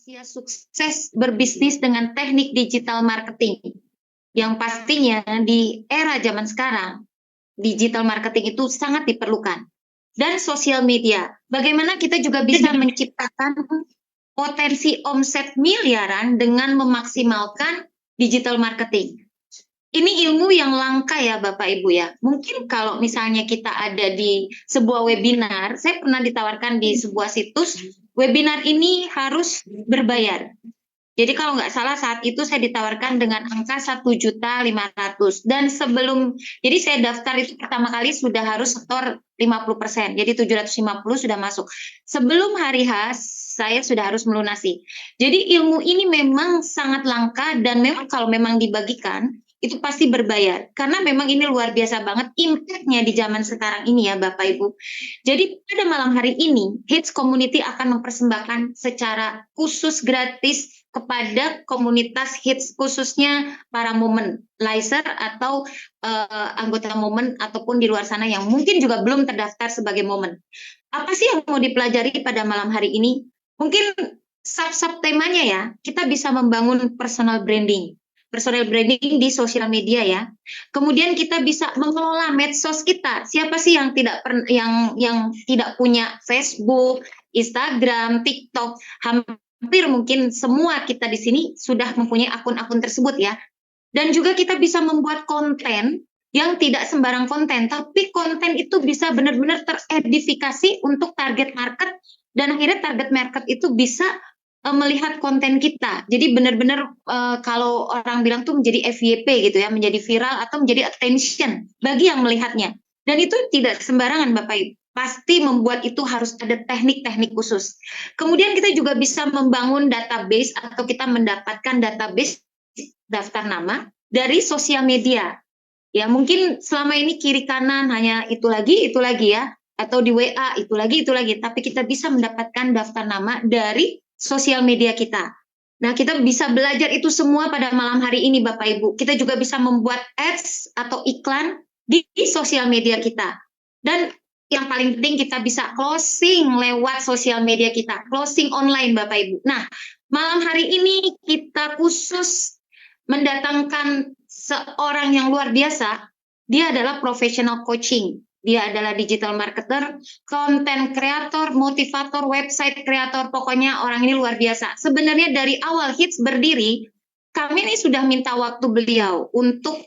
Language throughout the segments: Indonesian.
rahasia sukses berbisnis dengan teknik digital marketing. Yang pastinya di era zaman sekarang, digital marketing itu sangat diperlukan. Dan sosial media, bagaimana kita juga bisa menciptakan potensi omset miliaran dengan memaksimalkan digital marketing. Ini ilmu yang langka ya Bapak Ibu ya. Mungkin kalau misalnya kita ada di sebuah webinar, saya pernah ditawarkan di sebuah situs, webinar ini harus berbayar. Jadi kalau nggak salah saat itu saya ditawarkan dengan angka 1.500.000 dan jadi saya daftar itu pertama kali sudah harus setor 50%, jadi 750 sudah masuk. Sebelum hari H saya sudah harus melunasi. Jadi ilmu ini memang sangat langka dan memang kalau memang dibagikan itu pasti berbayar karena memang ini luar biasa banget impact-nya di zaman sekarang ini ya Bapak Ibu. Jadi pada malam hari ini Hits Community akan mempersembahkan secara khusus gratis kepada komunitas Hits, khususnya para Momentizer atau anggota Momen ataupun di luar sana yang mungkin juga belum terdaftar sebagai Momen. Apa sih yang mau dipelajari pada malam hari ini? Mungkin sub temanya ya, kita bisa membangun personal branding di sosial media ya. Kemudian kita bisa mengelola medsos kita. Siapa sih yang tidak punya Facebook, Instagram, TikTok? Hampir mungkin semua kita di sini sudah mempunyai akun-akun tersebut ya. Dan juga kita bisa membuat konten yang tidak sembarang konten, tapi konten itu bisa benar-benar teredifikasi untuk target market, dan akhirnya target market itu bisa melihat konten kita. Jadi benar-benar kalau orang bilang tuh menjadi FYP gitu ya, menjadi viral atau menjadi attention bagi yang melihatnya. Dan itu tidak sembarangan Bapak Ibu. Pasti membuat itu harus ada teknik-teknik khusus. Kemudian kita juga bisa membangun database atau kita mendapatkan database daftar nama dari sosial media. Ya, mungkin selama ini kiri kanan hanya itu lagi ya, atau di WA itu lagi, tapi kita bisa mendapatkan daftar nama dari sosial media kita. Nah, kita bisa belajar itu semua pada malam hari ini Bapak Ibu. Kita juga bisa membuat ads atau iklan di sosial media kita. Dan yang paling penting kita bisa closing lewat sosial media kita, closing online Bapak Ibu. Nah, malam hari ini kita khusus mendatangkan seorang yang luar biasa. Dia adalah professional coaching. Dia adalah digital marketer, content creator, motivator, website creator. Pokoknya orang ini luar biasa. Sebenarnya dari awal Hits berdiri, kami ini sudah minta waktu beliau untuk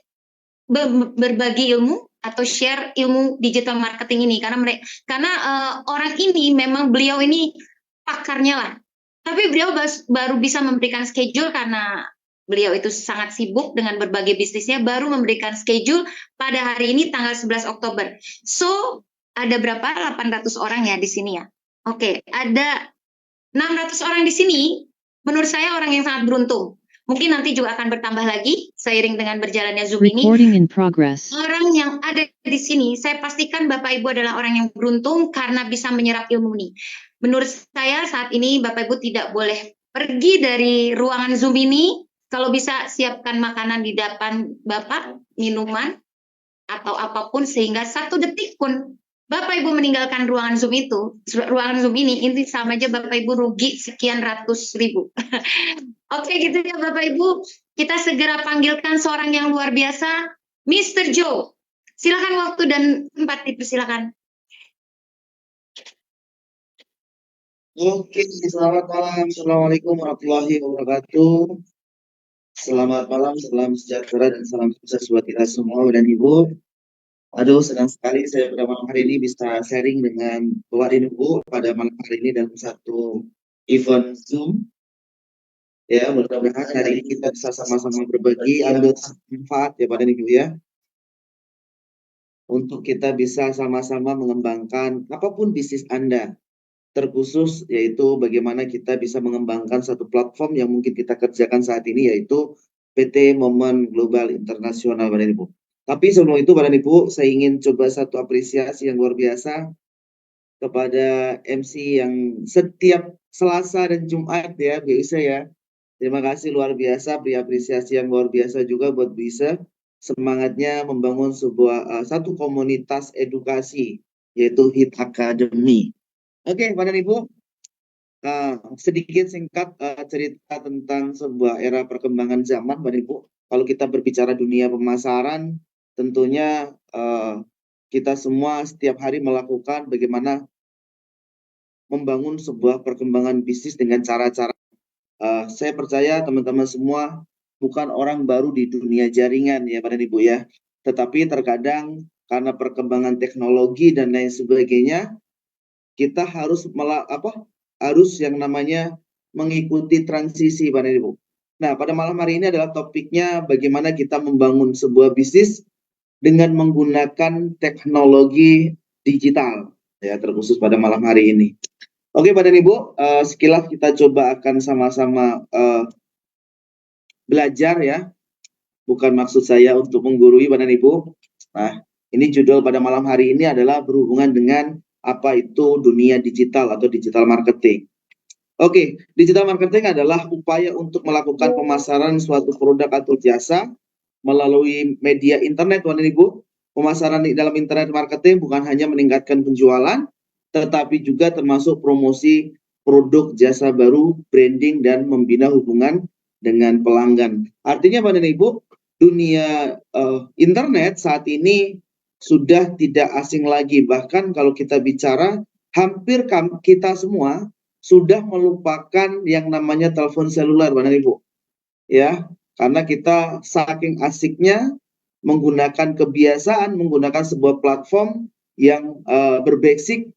berbagi ilmu atau share ilmu digital marketing ini karena orang ini memang beliau ini pakarnya lah. Tapi beliau baru bisa memberikan schedule karena beliau itu sangat sibuk dengan berbagai bisnisnya, baru memberikan schedule pada hari ini tanggal 11 Oktober. So, ada berapa? 800 orang ya di sini ya. Oke, ada 600 orang di sini. Menurut saya orang yang sangat beruntung. Mungkin nanti juga akan bertambah lagi seiring dengan berjalannya Zoom ini. Orang yang ada di sini, saya pastikan Bapak Ibu adalah orang yang beruntung karena bisa menyerap ilmu ini. Menurut saya saat ini Bapak Ibu tidak boleh pergi dari ruangan Zoom ini. Kalau bisa siapkan makanan di depan Bapak, minuman, atau apapun sehingga 1 detik pun Bapak Ibu meninggalkan ruangan Zoom ini sama aja Bapak Ibu rugi sekian ratus ribu. Oke gitu ya Bapak Ibu, kita segera panggilkan seorang yang luar biasa, Mr. Joe. Silakan waktu dan tempat dipersilakan. Oke, selamat malam. Assalamualaikum warahmatullahi wabarakatuh. Selamat malam, salam sejahtera dan salam sukses buat kita semua dan Ibu. Aduh, senang sekali saya pada malam hari ini bisa sharing dengan Bapak dan Ibu pada malam hari ini dalam satu event Zoom. Ya, mudah-mudahan hari ini kita bisa sama-sama berbagi, ambil manfaat ya Pak dan Ibu ya. Untuk kita bisa sama-sama mengembangkan apapun bisnis Anda. Terkhusus yaitu bagaimana kita bisa mengembangkan satu platform yang mungkin kita kerjakan saat ini yaitu PT Momen Global Internasional Bapak Ibu. Tapi sebelum itu Bapak Ibu, saya ingin coba satu apresiasi yang luar biasa kepada MC yang setiap Selasa dan Jumat ya, Bu Isa ya. Terima kasih luar biasa, beri apresiasi yang luar biasa juga buat Bu Isa. Semangatnya membangun satu komunitas edukasi yaitu Hit Academy. Oke, Bapak dan Ibu, sedikit singkat cerita tentang sebuah era perkembangan zaman, Bapak Ibu. Kalau kita berbicara dunia pemasaran, tentunya kita semua setiap hari melakukan bagaimana membangun sebuah perkembangan bisnis dengan cara-cara. Saya percaya teman-teman semua bukan orang baru di dunia jaringan ya Bapak Ibu ya. Tetapi terkadang karena perkembangan teknologi dan lain sebagainya, kita harus harus yang namanya mengikuti transisi Bapak Ibu. Nah, pada malam hari ini adalah topiknya bagaimana kita membangun sebuah bisnis dengan menggunakan teknologi digital ya, terkhusus pada malam hari ini. Oke, Bapak Ibu, sekilas kita coba akan sama-sama belajar ya. Bukan maksud saya untuk menggurui Bapak Ibu. Nah, ini judul pada malam hari ini adalah berhubungan dengan apa itu dunia digital atau digital marketing. Oke, digital marketing adalah upaya untuk melakukan pemasaran suatu produk atau jasa melalui media internet, Bapak Ibu. Pemasaran di dalam internet marketing bukan hanya meningkatkan penjualan, tetapi juga termasuk promosi produk jasa baru, branding, dan membina hubungan dengan pelanggan. Artinya, Bapak Ibu, dunia internet saat ini sudah tidak asing lagi. Bahkan kalau kita bicara, hampir kita semua sudah melupakan yang namanya telepon seluler, Bapak Ibu. Ya, karena kita saking asiknya menggunakan kebiasaan menggunakan sebuah platform yang berbasic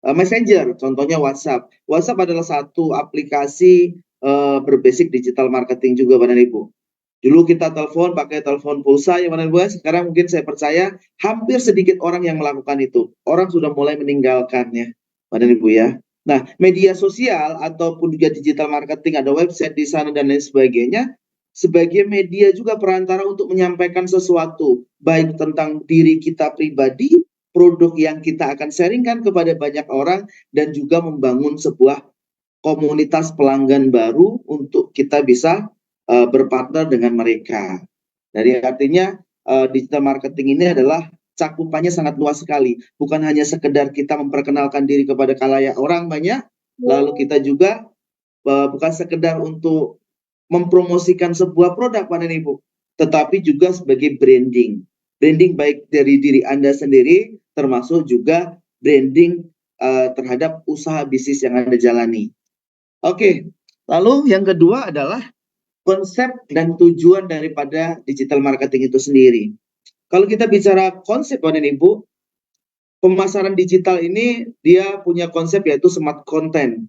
messenger, contohnya WhatsApp. WhatsApp adalah satu aplikasi berbasic digital marketing juga, Bapak Ibu. Dulu kita telepon pakai telepon pulsa ya Bapak Ibu. Sekarang mungkin saya percaya hampir sedikit orang yang melakukan itu. Orang sudah mulai meninggalkannya, Bapak Ibu ya. Nah, media sosial ataupun juga digital marketing, ada website di sana dan lain sebagainya, sebagai media juga perantara untuk menyampaikan sesuatu, baik tentang diri kita pribadi, produk yang kita akan sharingkan kepada banyak orang, dan juga membangun sebuah komunitas pelanggan baru untuk kita bisa berpartner dengan mereka. Jadi artinya digital marketing ini adalah cakupannya sangat luas sekali. Bukan hanya sekedar kita memperkenalkan diri kepada khalayak orang banyak, lalu kita juga bukan sekedar untuk mempromosikan sebuah produk Bapak Ibu, tetapi juga sebagai branding. Branding baik dari diri Anda sendiri, termasuk juga branding terhadap usaha bisnis yang Anda jalani. Oke, lalu yang kedua adalah konsep dan tujuan daripada digital marketing itu sendiri. Kalau kita bicara konsep Bapak Ibu, pemasaran digital ini dia punya konsep yaitu smart content.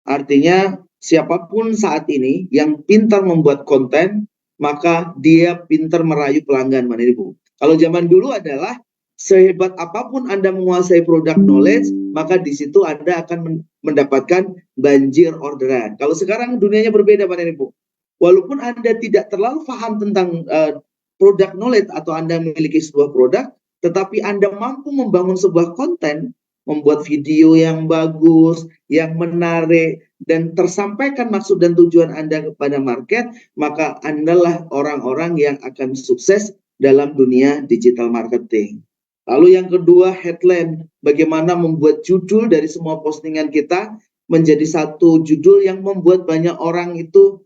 Artinya siapapun saat ini yang pintar membuat konten, maka dia pintar merayu pelanggan, Bapak Ibu. Kalau zaman dulu adalah sehebat apapun Anda menguasai produk knowledge, maka di situ Anda akan mendapatkan banjir orderan. Kalau sekarang dunianya berbeda, Bapak Ibu. Walaupun Anda tidak terlalu paham tentang produk knowledge atau Anda memiliki sebuah produk, tetapi Anda mampu membangun sebuah konten, membuat video yang bagus, yang menarik, dan tersampaikan maksud dan tujuan Anda kepada market, maka Andalah orang-orang yang akan sukses dalam dunia digital marketing. Lalu yang kedua, headline. Bagaimana membuat judul dari semua postingan kita menjadi satu judul yang membuat banyak orang itu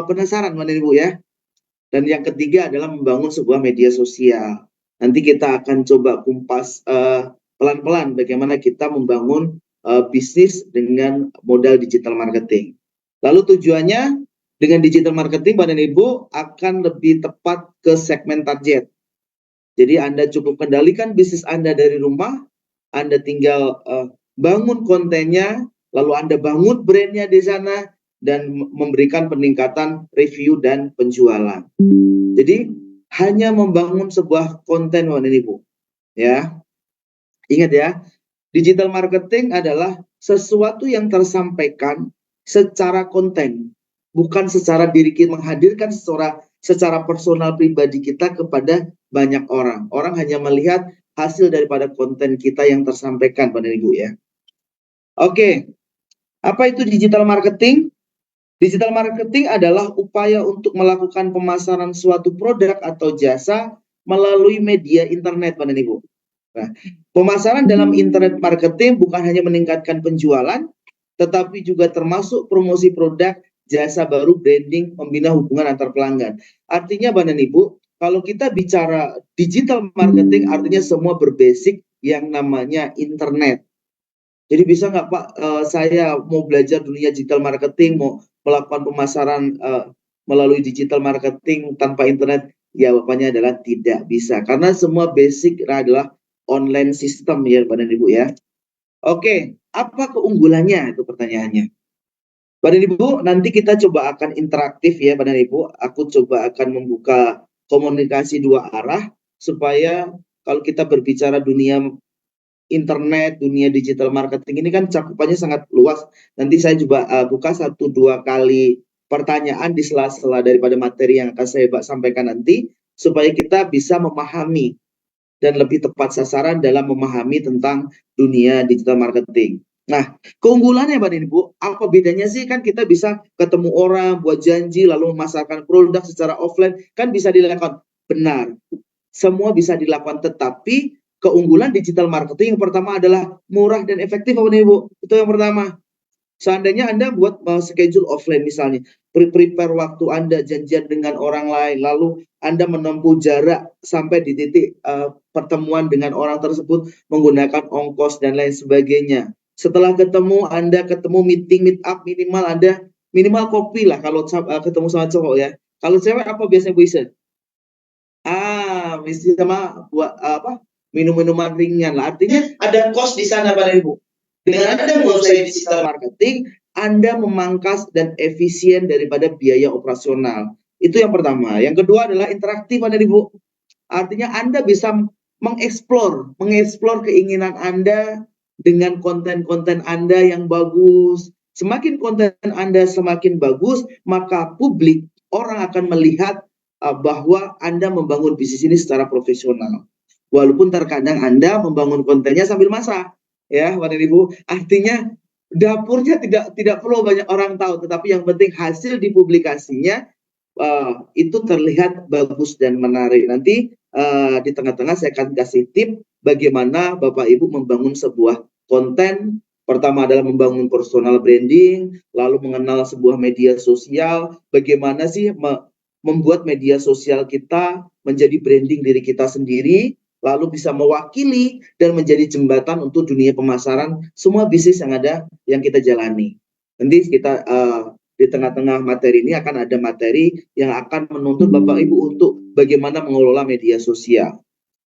penasaran, Bapak Ibu ya. Dan yang ketiga adalah membangun sebuah media sosial. Nanti kita akan coba kumpas pelan-pelan bagaimana kita membangun bisnis dengan modal digital marketing. Lalu tujuannya dengan digital marketing, Bapak Ibu, akan lebih tepat ke segmen target. Jadi Anda cukup kendalikan bisnis Anda dari rumah, Anda tinggal bangun kontennya, lalu Anda bangun brandnya di sana, dan memberikan peningkatan review dan penjualan. Jadi hanya membangun sebuah konten, Bapak Ibu. Ya, ingat ya, digital marketing adalah sesuatu yang tersampaikan secara konten, bukan secara diri kita menghadirkan secara personal pribadi kita kepada banyak orang. Orang hanya melihat hasil daripada konten kita yang tersampaikan, Bapak Ibu ya. Oke, apa itu digital marketing? Digital marketing adalah upaya untuk melakukan pemasaran suatu produk atau jasa melalui media internet, Bapak Ibu. Nah, pemasaran dalam internet marketing bukan hanya meningkatkan penjualan, tetapi juga termasuk promosi produk, jasa baru, branding, membina hubungan antar pelanggan. Artinya Bapak dan Ibu, kalau kita bicara digital marketing artinya semua berbasic yang namanya internet. Jadi bisa nggak Pak, saya mau belajar dunia digital marketing, mau melakukan pemasaran melalui digital marketing tanpa internet? Jawabannya adalah tidak bisa, karena semua basic adalah online system ya Bapak dan Ibu ya. Oke, apa keunggulannya itu pertanyaannya. Bapak dan Ibu, nanti kita coba akan interaktif ya Bapak dan Ibu. Aku coba akan membuka komunikasi dua arah supaya kalau kita berbicara dunia internet, dunia digital marketing ini kan cakupannya sangat luas. Nanti saya coba buka 1-2 kali pertanyaan di sela-sela daripada materi yang akan saya sampaikan nanti, supaya kita bisa memahami dan lebih tepat sasaran dalam memahami tentang dunia digital marketing. Nah, keunggulannya Bapak dan Ibu, apa bedanya sih? Kan kita bisa ketemu orang, buat janji, lalu memasarkan produk secara offline, kan bisa dilakukan. Benar, semua bisa dilakukan, tetapi keunggulan digital marketing yang pertama adalah murah dan efektif Bapak dan Ibu. Itu yang pertama. Seandainya Anda buat schedule offline misalnya, prepare waktu Anda janjian dengan orang lain, lalu Anda menempuh jarak sampai di titik pertemuan dengan orang tersebut menggunakan ongkos dan lain sebagainya. Setelah ketemu, Anda ketemu meeting, meet up, minimal Anda minimal kopi lah kalau ketemu sama cowok ya. Kalau cewek apa biasanya Bu Isen? Mesti sama buat apa? Minum-minuman ringan lah. Artinya ada cost di sana Bapak Ibu. Dengan Anda menguasai digital marketing, Anda memangkas dan efisien daripada biaya operasional. Itu yang pertama. Yang kedua adalah interaktif Bapak Ibu. Artinya Anda bisa mengeksplor keinginan Anda dengan konten-konten Anda yang bagus. Semakin konten Anda semakin bagus, maka publik, orang akan melihat bahwa Anda membangun bisnis ini secara profesional. Walaupun terkadang Anda membangun kontennya sambil masak, ya, Bapak Ibu. Artinya dapurnya tidak perlu banyak orang tahu, tetapi yang penting hasil di publikasinya itu terlihat bagus dan menarik. Nanti di tengah-tengah saya akan kasih tip bagaimana Bapak Ibu membangun sebuah konten. Pertama adalah membangun personal branding, lalu mengenal sebuah media sosial, bagaimana sih membuat media sosial kita menjadi branding diri kita sendiri, lalu bisa mewakili dan menjadi jembatan untuk dunia pemasaran semua bisnis yang ada yang kita jalani. Nanti kita di tengah-tengah materi ini akan ada materi yang akan menuntut Bapak Ibu untuk bagaimana mengelola media sosial.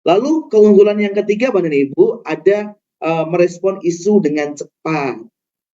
Lalu keunggulan yang ketiga Bapak dan Ibu ada merespon isu dengan cepat.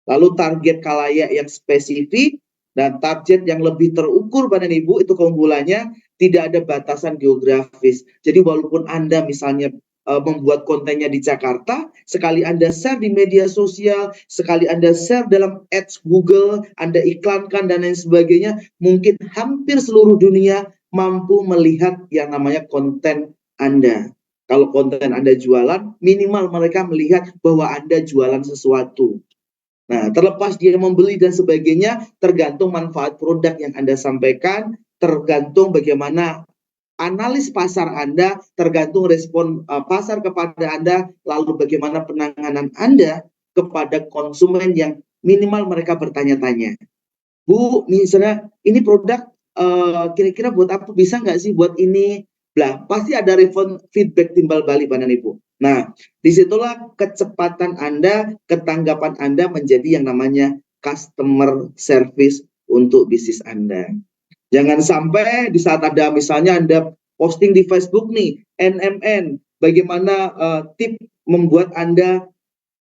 Lalu target khalayak yang spesifik dan target yang lebih terukur Bapak dan Ibu, itu keunggulannya tidak ada batasan geografis. Jadi walaupun Anda misalnya membuat kontennya di Jakarta, sekali Anda share di media sosial, sekali Anda share dalam ads Google, Anda iklankan dan lain sebagainya, mungkin hampir seluruh dunia mampu melihat yang namanya konten Anda. Kalau konten Anda jualan, minimal mereka melihat bahwa Anda jualan sesuatu. Nah, terlepas dia membeli dan sebagainya, tergantung manfaat produk yang Anda sampaikan, tergantung bagaimana analis pasar Anda, tergantung respon pasar kepada Anda, lalu bagaimana penanganan Anda kepada konsumen yang minimal mereka bertanya-tanya. Bu, misalnya ini produk kira-kira buat apa, bisa nggak sih buat ini? Lah, pasti ada respon feedback timbal balik Bapak dan Ibu. Nah, disitulah kecepatan Anda, ketanggapan Anda menjadi yang namanya customer service untuk bisnis Anda. Jangan sampai di saat ada misalnya Anda posting di Facebook nih, NMN, bagaimana tip membuat Anda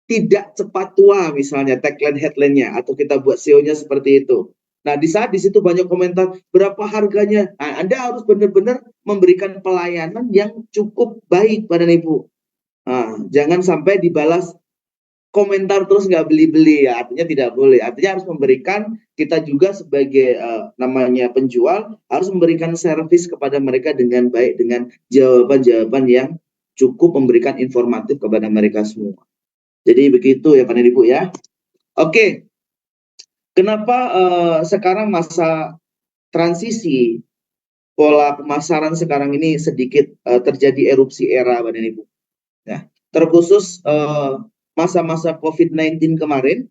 tidak cepat tua misalnya tagline headline-nya, atau kita buat SEO-nya seperti itu. Nah, di saat di situ banyak komentar berapa harganya. Nah, Anda harus benar-benar memberikan pelayanan yang cukup baik pada Ibu. Nah, jangan sampai dibalas komentar terus nggak beli-beli ya, artinya tidak boleh. Artinya harus memberikan, kita juga sebagai namanya penjual harus memberikan servis kepada mereka dengan baik, dengan jawaban-jawaban yang cukup memberikan informatif kepada mereka semua. Jadi begitu ya Pak dan Ibu ya. Oke, kenapa sekarang masa transisi pola pemasaran sekarang ini sedikit terjadi erupsi era Pak dan Ibu. Nah, terkhusus masa-masa COVID-19 kemarin,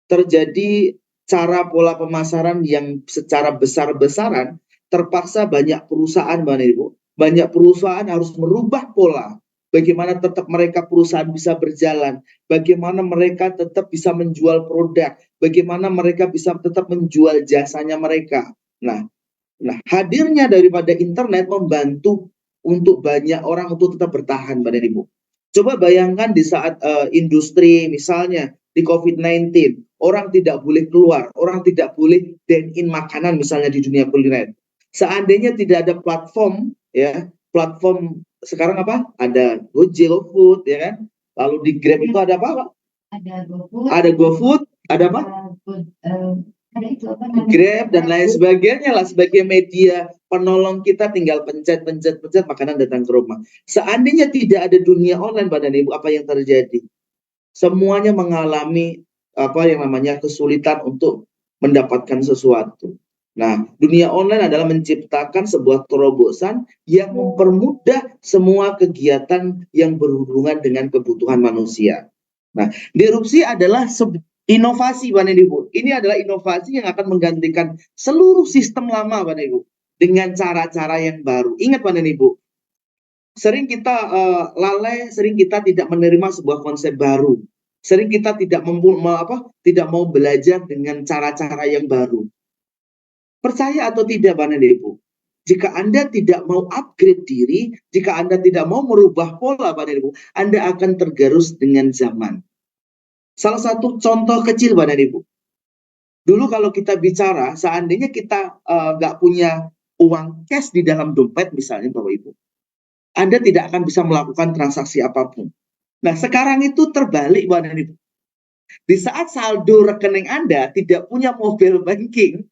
terjadi cara pola pemasaran yang secara besar-besaran, terpaksa banyak perusahaan, Bapak Ibu, banyak perusahaan harus merubah pola. Bagaimana tetap mereka perusahaan bisa berjalan, bagaimana mereka tetap bisa menjual produk, bagaimana mereka bisa tetap menjual jasanya mereka. Nah, hadirnya daripada internet membantu untuk banyak orang untuk tetap bertahan, Bapak Ibu. Coba bayangkan di saat industri misalnya di COVID-19, orang tidak boleh keluar, orang tidak boleh dine in makanan misalnya di dunia kuliner. Seandainya tidak ada platform, ya, platform sekarang apa? Ada Gojek, GoFood, ya kan? Lalu di Grab itu ada apa, Pak? Ada GoFood, ada apa? Ada itu apa namanya? Grab dan lain sebagainya lah, sebagai media penolong kita, tinggal pencet makanan datang ke rumah. Seandainya tidak ada dunia online, Bapak dan Ibu, apa yang terjadi? Semuanya mengalami apa yang namanya kesulitan untuk mendapatkan sesuatu. Nah, dunia online adalah menciptakan sebuah terobosan yang mempermudah semua kegiatan yang berhubungan dengan kebutuhan manusia. Nah, disrupsi adalah inovasi, Bapak Ibu. Ini adalah inovasi yang akan menggantikan seluruh sistem lama, Bapak Ibu, dengan cara-cara yang baru. Ingat, Bapak Ibu, sering kita lalai, sering kita tidak menerima sebuah konsep baru. Sering kita tidak mau belajar dengan cara-cara yang baru. Percaya atau tidak, Bapak Ibu, jika Anda tidak mau upgrade diri, jika Anda tidak mau merubah pola, Bapak Ibu, Anda akan tergerus dengan zaman. Salah satu contoh kecil, Bapak Ibu. Dulu kalau kita bicara, seandainya kita nggak punya uang cash di dalam dompet misalnya, Bapak Ibu, Anda tidak akan bisa melakukan transaksi apapun. Nah, sekarang itu terbalik, Bapak Ibu. Di saat saldo rekening Anda tidak punya mobile banking,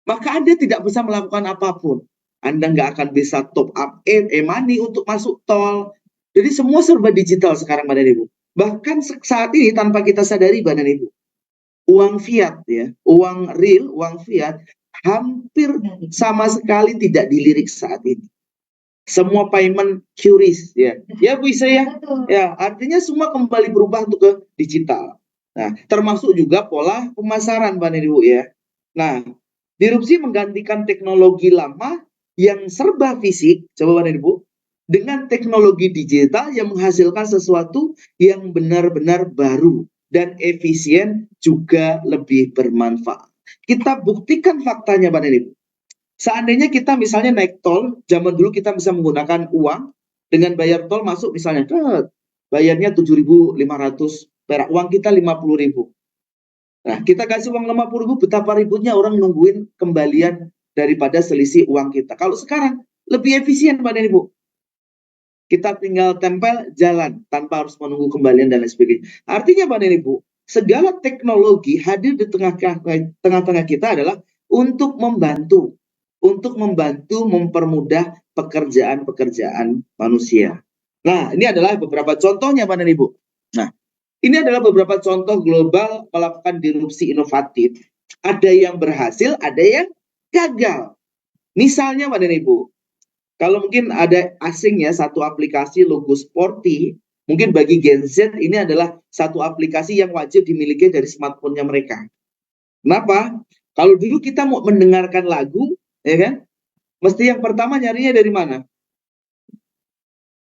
maka Anda tidak bisa melakukan apapun. Anda nggak akan bisa top up e-money untuk masuk tol. Jadi semua serba digital sekarang, Bapak Ibu. Bahkan saat ini tanpa kita sadari, Bapak Ibu, uang fiat, ya, uang real, uang fiat hampir sama sekali tidak dilirik saat ini. Semua payment QRIS, ya, bisa ya, artinya semua kembali berubah untuk ke digital. Nah, termasuk juga pola pemasaran, Bapak Ibu, ya. Nah, disrupsi menggantikan teknologi lama yang serba fisik, coba Bapak Ibu, dengan teknologi digital yang menghasilkan sesuatu yang benar-benar baru dan efisien, juga lebih bermanfaat. Kita buktikan faktanya, Bapak Ibu. Seandainya kita misalnya naik tol, zaman dulu kita bisa menggunakan uang, dengan bayar tol masuk misalnya, bayarnya 7.500 perak, uang kita 50.000. Nah, kita kasih uang 50.000, betapa ributnya orang nungguin kembalian daripada selisih uang kita. Kalau sekarang lebih efisien, Bapak Ibu. Kita tinggal tempel, jalan tanpa harus menunggu kembalian dan lain sebagainya. Artinya, Bapak Ibu, segala teknologi hadir di tengah-tengah kita adalah untuk membantu mempermudah pekerjaan-pekerjaan manusia. Nah, ini adalah beberapa contohnya, Bapak Ibu. Nah, ini adalah beberapa contoh global melakukan disrupsi inovatif. Ada yang berhasil, ada yang gagal. Misalnya, Bapak Ibu, kalau mungkin ada asing ya, satu aplikasi logo sporty, mungkin bagi Gen Z ini adalah satu aplikasi yang wajib dimiliki dari smartphone-nya mereka. Kenapa? Kalau dulu kita mau mendengarkan lagu, ya kan, mesti yang pertama nyarinya dari mana?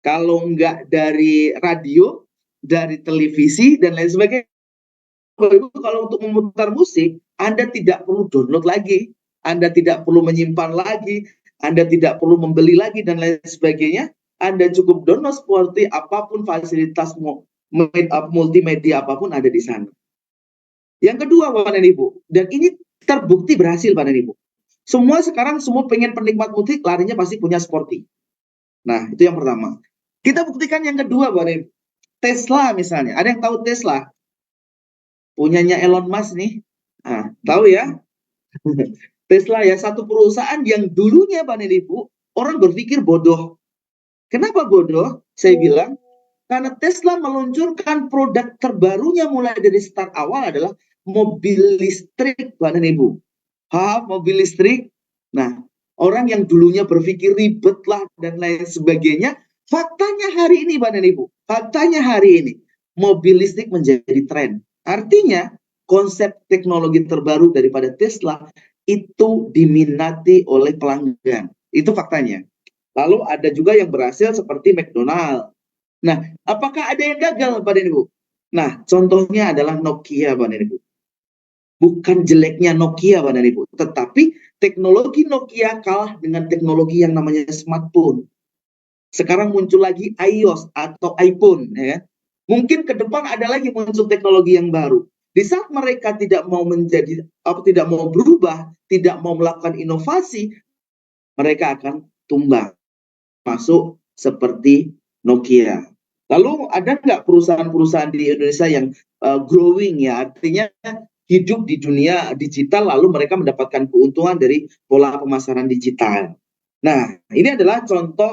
Kalau enggak dari radio, dari televisi, dan lain sebagainya. Kalau untuk memutar musik, Anda tidak perlu download lagi, Anda tidak perlu menyimpan lagi, Anda tidak perlu membeli lagi, dan lain sebagainya. Anda cukup download seperti apapun fasilitas multimedia apapun ada di sana. Yang kedua, Bapak dan Ibu, dan ini terbukti berhasil, Bapak dan Ibu. Sekarang semua pengen penikmat musik, larinya pasti punya sporty. Nah, itu yang pertama. Kita buktikan yang kedua, Bapak dan Ibu. Tesla misalnya, ada yang tahu Tesla? Punyanya Elon Musk nih. Nah, tahu ya? Tesla ya, satu perusahaan yang dulunya, Bapak dan Ibu, orang berpikir bodoh. Kenapa bodoh? Saya bilang, karena Tesla meluncurkan produk terbarunya mulai dari start awal adalah mobil listrik, Bapak dan Ibu. Mobil listrik. Nah, orang yang dulunya berpikir ribet lah dan lain sebagainya, faktanya hari ini, Bapak dan Ibu, faktanya hari ini, mobil listrik menjadi tren. Artinya, konsep teknologi terbaru daripada Tesla itu diminati oleh pelanggan. Itu faktanya. Lalu ada juga yang berhasil seperti McDonald. Nah, apakah ada yang gagal, Bapak dan Ibu? Nah, contohnya adalah Nokia, Bapak dan Ibu. Bukan jeleknya Nokia, Bapak dan Ibu, tetapi teknologi Nokia kalah dengan teknologi yang namanya smartphone. Sekarang muncul lagi iOS atau iPhone, ya. Mungkin ke depan ada lagi muncul teknologi yang baru. Di saat mereka tidak mau menjadi atau tidak mau berubah, tidak mau melakukan inovasi, mereka akan tumbang masuk seperti Nokia. Lalu ada nggak perusahaan-perusahaan di Indonesia yang growing, ya, artinya hidup di dunia digital lalu mereka mendapatkan keuntungan dari pola pemasaran digital. Nah, ini adalah contoh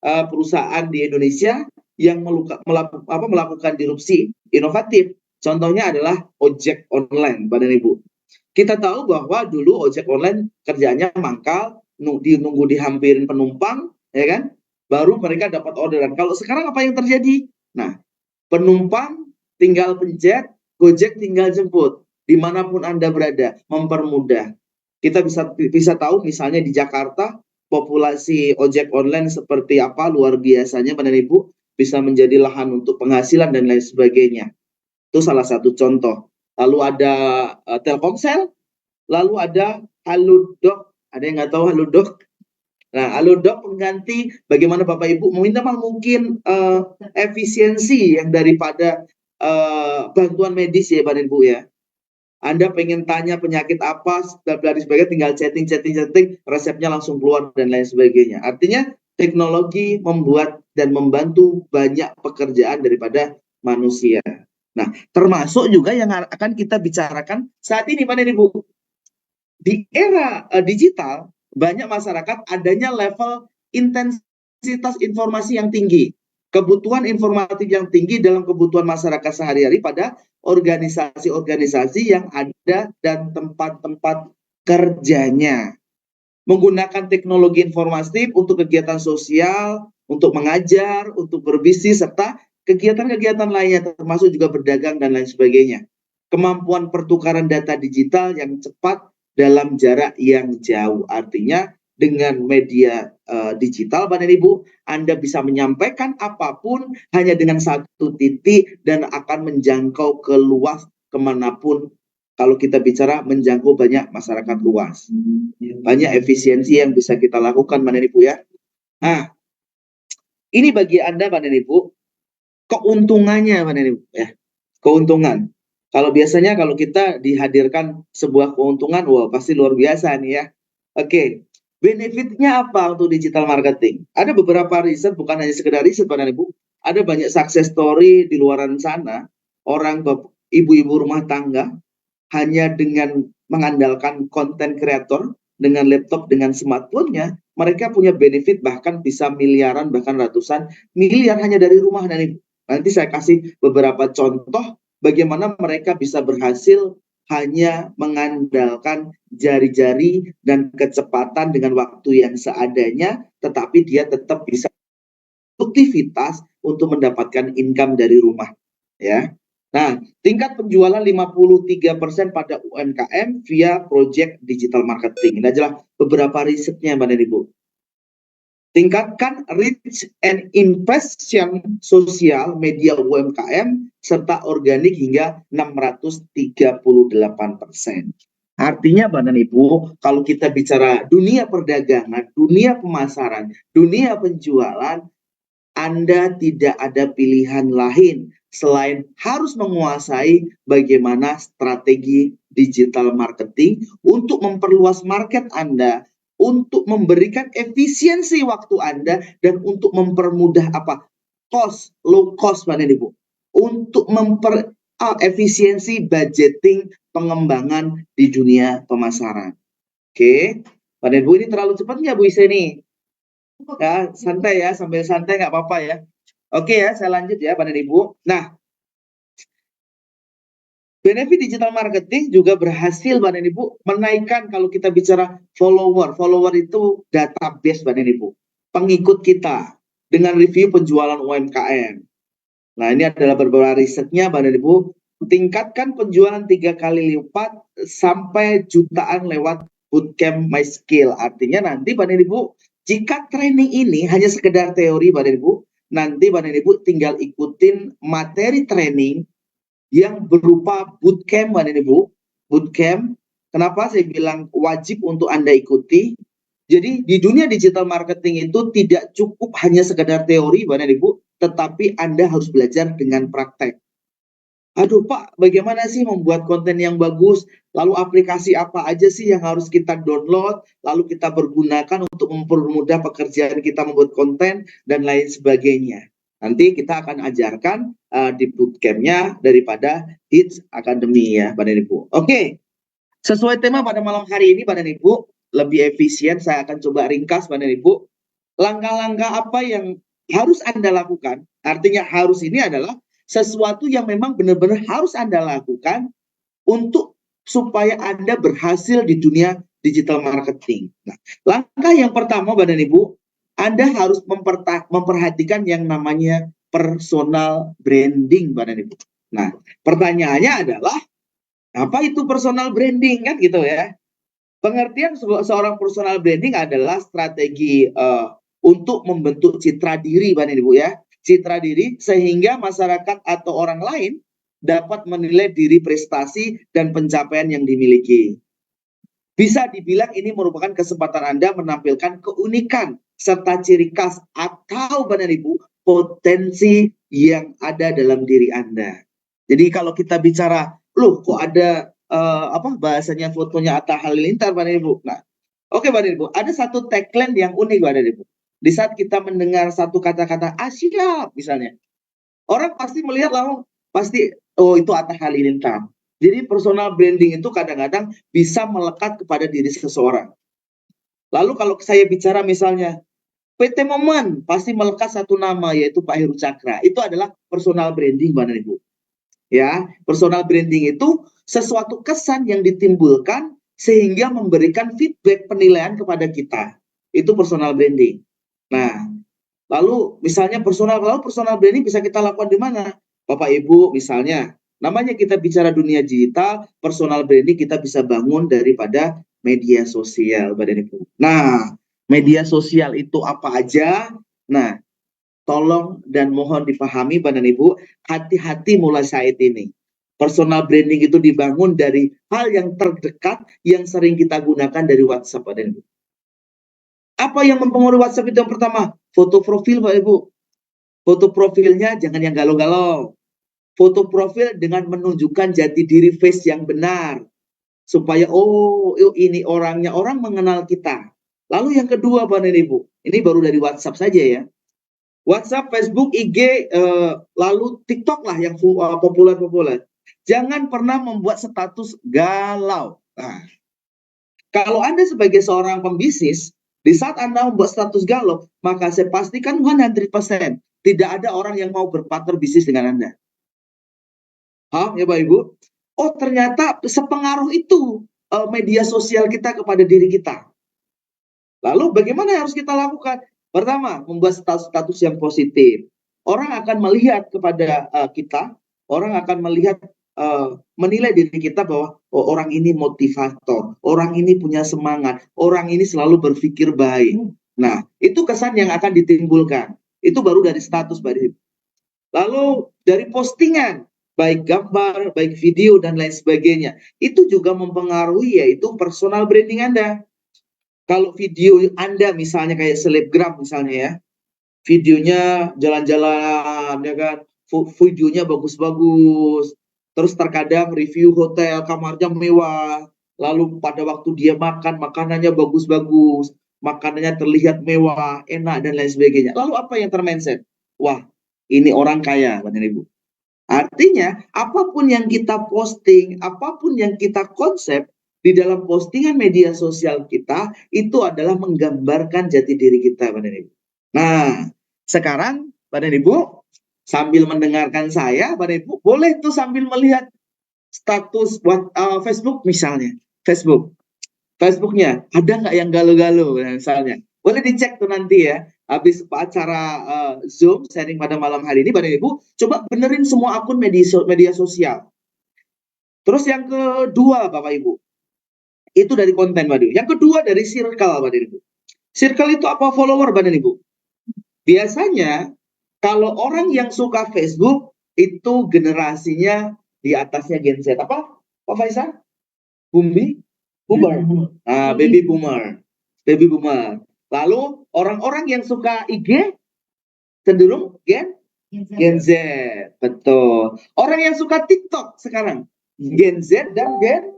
perusahaan di Indonesia yang melakukan disrupsi inovatif. Contohnya adalah ojek online, Bapak dan Ibu. Kita tahu bahwa dulu ojek online kerjanya mangkal, nunggu dihampirin penumpang, ya kan? Baru mereka dapat orderan. Kalau sekarang apa yang terjadi? Nah, penumpang tinggal pencet, Gojek tinggal jemput. Dimanapun Anda berada, mempermudah. Kita bisa tahu misalnya di Jakarta, populasi ojek online seperti apa luar biasanya, Bapak dan Ibu, bisa menjadi lahan untuk penghasilan dan lain sebagainya. Itu salah satu contoh. Lalu ada Telkomsel, lalu ada Halodoc. Ada yang nggak tahu Halodoc? Nah, Halodoc pengganti bagaimana Bapak Ibu minimal mungkin efisiensi yang daripada bantuan medis, ya Bapak Ibu, ya. Anda pengen tanya penyakit apa dan sebagainya, tinggal chatting, resepnya langsung keluar dan lain sebagainya. Artinya teknologi membuat dan membantu banyak pekerjaan daripada manusia. Nah, termasuk juga yang akan kita bicarakan saat ini, Pak dan Ibu. Di era digital, banyak masyarakat adanya level intensitas informasi yang tinggi. Kebutuhan informatif yang tinggi dalam kebutuhan masyarakat sehari-hari pada organisasi-organisasi yang ada dan tempat-tempat kerjanya. Menggunakan teknologi informatif untuk kegiatan sosial, untuk mengajar, untuk berbisnis, serta kegiatan-kegiatan lainnya, termasuk juga berdagang dan lain sebagainya. Kemampuan pertukaran data digital yang cepat dalam jarak yang jauh. Artinya dengan media digital, Bapak dan Ibu, Anda bisa menyampaikan apapun hanya dengan satu titik dan akan menjangkau ke luas kemanapun. Kalau kita bicara menjangkau banyak masyarakat luas. Banyak efisiensi yang bisa kita lakukan, Bapak dan Ibu, ya. Nah, ini bagi Anda, Bapak dan Ibu, keuntungannya, Bapak dan Ibu, ya. Keuntungan. Kalau biasanya kalau kita dihadirkan sebuah keuntungan, wah pasti luar biasa nih, ya. Oke, benefitnya apa untuk digital marketing? Ada beberapa riset, bukan hanya sekedar riset, Bapak dan Ibu. Ada banyak success story di luaran sana, orang ibu-ibu rumah tangga hanya dengan mengandalkan konten kreator dengan laptop, dengan smartphone-nya, mereka punya benefit bahkan bisa miliaran, bahkan ratusan miliar hanya dari rumah. Dan nanti saya kasih beberapa contoh bagaimana mereka bisa berhasil hanya mengandalkan jari-jari dan kecepatan dengan waktu yang seadanya, tetapi dia tetap bisa produktivitas untuk mendapatkan income dari rumah, ya. Nah, tingkat penjualan 53% pada UMKM via project digital marketing. Ini adalah beberapa risetnya, Bapak dan Ibu. Tingkatkan reach and impression sosial media UMKM serta organik hingga 638%. Artinya, Bapak dan Ibu, kalau kita bicara dunia perdagangan, dunia pemasaran, dunia penjualan, Anda tidak ada pilihan lain selain harus menguasai bagaimana strategi digital marketing untuk memperluas market Anda, untuk memberikan efisiensi waktu Anda, dan untuk mempermudah low cost, Bapak dan Ibu, untuk efisiensi budgeting pengembangan di dunia pemasaran. Oke, Bapak dan Ibu, ini terlalu cepat nggak, Bu Iseni? Ya, santai ya, sambil santai nggak apa-apa ya. Oke ya, saya lanjut ya, Bapak dan Ibu. Nah, benefit digital marketing juga berhasil, Bapak dan Ibu, menaikkan kalau kita bicara follower. Follower itu database, Bapak dan Ibu. Pengikut kita dengan review penjualan UMKM. Nah, ini adalah beberapa risetnya, Bapak dan Ibu. tingkatkan penjualan 3 kali lipat sampai jutaan lewat bootcamp My Skill. Artinya nanti Bapak dan Ibu, jika training ini hanya sekedar teori Bapak dan Ibu, nanti Bapak dan Ibu tinggal ikutin materi training yang berupa bootcamp Bapak dan Ibu. Bootcamp, kenapa saya bilang wajib untuk Anda ikuti? Jadi di dunia digital marketing itu tidak cukup hanya sekedar teori Bapak dan Ibu, tetapi Anda harus belajar dengan praktek. Aduh Pak, bagaimana sih membuat konten yang bagus? Lalu aplikasi apa aja sih yang harus kita download? Lalu kita pergunakan untuk mempermudah pekerjaan kita membuat konten dan lain sebagainya. Nanti kita akan ajarkan di bootcamp-nya daripada Hits Academy ya, Bapak dan Ibu. Oke, sesuai tema pada malam hari ini, Bapak dan Ibu, lebih efisien saya akan coba ringkas, Bapak dan Ibu. Langkah-langkah apa yang harus Anda lakukan? Artinya harus ini adalah sesuatu yang memang benar-benar harus Anda lakukan untuk supaya Anda berhasil di dunia digital marketing. Nah, langkah yang pertama Bapak dan Ibu, Anda harus memperhatikan yang namanya personal branding Bapak dan Ibu. Nah, pertanyaannya adalah apa itu personal branding kan gitu ya. Pengertian seorang personal branding adalah strategi untuk membentuk citra diri Bapak dan Ibu ya. Citra diri sehingga masyarakat atau orang lain dapat menilai diri prestasi dan pencapaian yang dimiliki. Bisa dibilang ini merupakan kesempatan Anda menampilkan keunikan serta ciri khas atau Bapak dan Ibu potensi yang ada dalam diri Anda. Jadi kalau kita bicara, loh kok ada bahasanya fotonya Atta Halilintar Bapak dan Ibu. Nah, oke Bapak dan Ibu, ada satu tagline yang unik Bapak dan Ibu. Di saat kita mendengar satu kata-kata siap misalnya, orang pasti melihat langsung pasti oh itu Atta Halilintar. Jadi personal branding itu kadang-kadang bisa melekat kepada diri seseorang. Lalu kalau saya bicara misalnya PT Momen pasti melekat satu nama yaitu Pak Heru Cakra. Itu adalah personal branding Bapak dan Ibu. Ya, personal branding itu sesuatu kesan yang ditimbulkan sehingga memberikan feedback penilaian kepada kita. Itu personal branding. Nah, lalu misalnya personal branding bisa kita lakukan di mana? Bapak Ibu misalnya, namanya kita bicara dunia digital, personal branding kita bisa bangun daripada media sosial Bapak Ibu. Nah, media sosial itu apa aja? Nah, tolong dan mohon dipahami Bapak dan Ibu, hati-hati mulai saat ini. Personal branding itu dibangun dari hal yang terdekat yang sering kita gunakan dari WhatsApp Bapak dan Ibu. Apa yang mempengaruhi WhatsApp itu yang pertama? Foto profil Bapak Ibu. Foto profilnya jangan yang galau-galau. Foto profil dengan menunjukkan jati diri face yang benar. Supaya oh ini orangnya, orang mengenal kita. Lalu yang kedua Bapak dan Ibu, ini baru dari WhatsApp saja ya. WhatsApp, Facebook, IG, lalu TikTok lah yang populer-populer. Jangan pernah membuat status galau. Nah, kalau Anda sebagai seorang pembisnis, di saat Anda membuat status galau, maka saya pastikan 100% tidak ada orang yang mau berpartner bisnis dengan Anda. Paham ya Bapak Ibu? Oh ternyata sepengaruh itu media sosial kita kepada diri kita. Lalu bagaimana yang harus kita lakukan? Pertama, membuat status-status yang positif. Orang akan melihat kepada kita, orang akan melihat menilai diri kita bahwa oh, orang ini motivator, orang ini punya semangat, orang ini selalu berpikir baik. Nah, itu kesan yang akan ditimbulkan. Itu baru dari status, Mbak Dewi. Lalu dari postingan, baik gambar, baik video, dan lain sebagainya. Itu juga mempengaruhi yaitu personal branding Anda. Kalau video Anda misalnya kayak selebgram misalnya ya, videonya jalan-jalan ya kan, videonya bagus-bagus, terus terkadang review hotel kamarnya mewah, lalu pada waktu dia makan makanannya bagus-bagus, makanannya terlihat mewah, enak dan lain sebagainya. Lalu apa yang termindset? Wah, ini orang kaya, Bapak Ibu. Artinya apapun yang kita posting, apapun yang kita konsep di dalam postingan media sosial kita itu adalah menggambarkan jati diri kita, Bapak dan Ibu. Nah, sekarang Bapak dan Ibu sambil mendengarkan saya, Bapak dan Ibu boleh tuh sambil melihat status Facebook misalnya, Facebooknya ada nggak yang galau-galau misalnya. Boleh dicek tuh nanti ya. Habis acara Zoom sharing pada malam hari ini, Bapak dan Ibu coba benerin semua akun media sosial. Terus yang kedua Bapak Ibu, itu dari konten Bapak Ibu. Yang kedua dari circle Bapak Ibu. Circle itu apa? Follower Bapak Ibu. Biasanya kalau orang yang suka Facebook itu generasinya di atasnya Gen Z. Apa Pak Faisal? Boomer. Baby boomer. Baby boomer. Lalu orang-orang yang suka IG cenderung Gen Z. Betul. Orang yang suka TikTok sekarang Gen Z dan Gen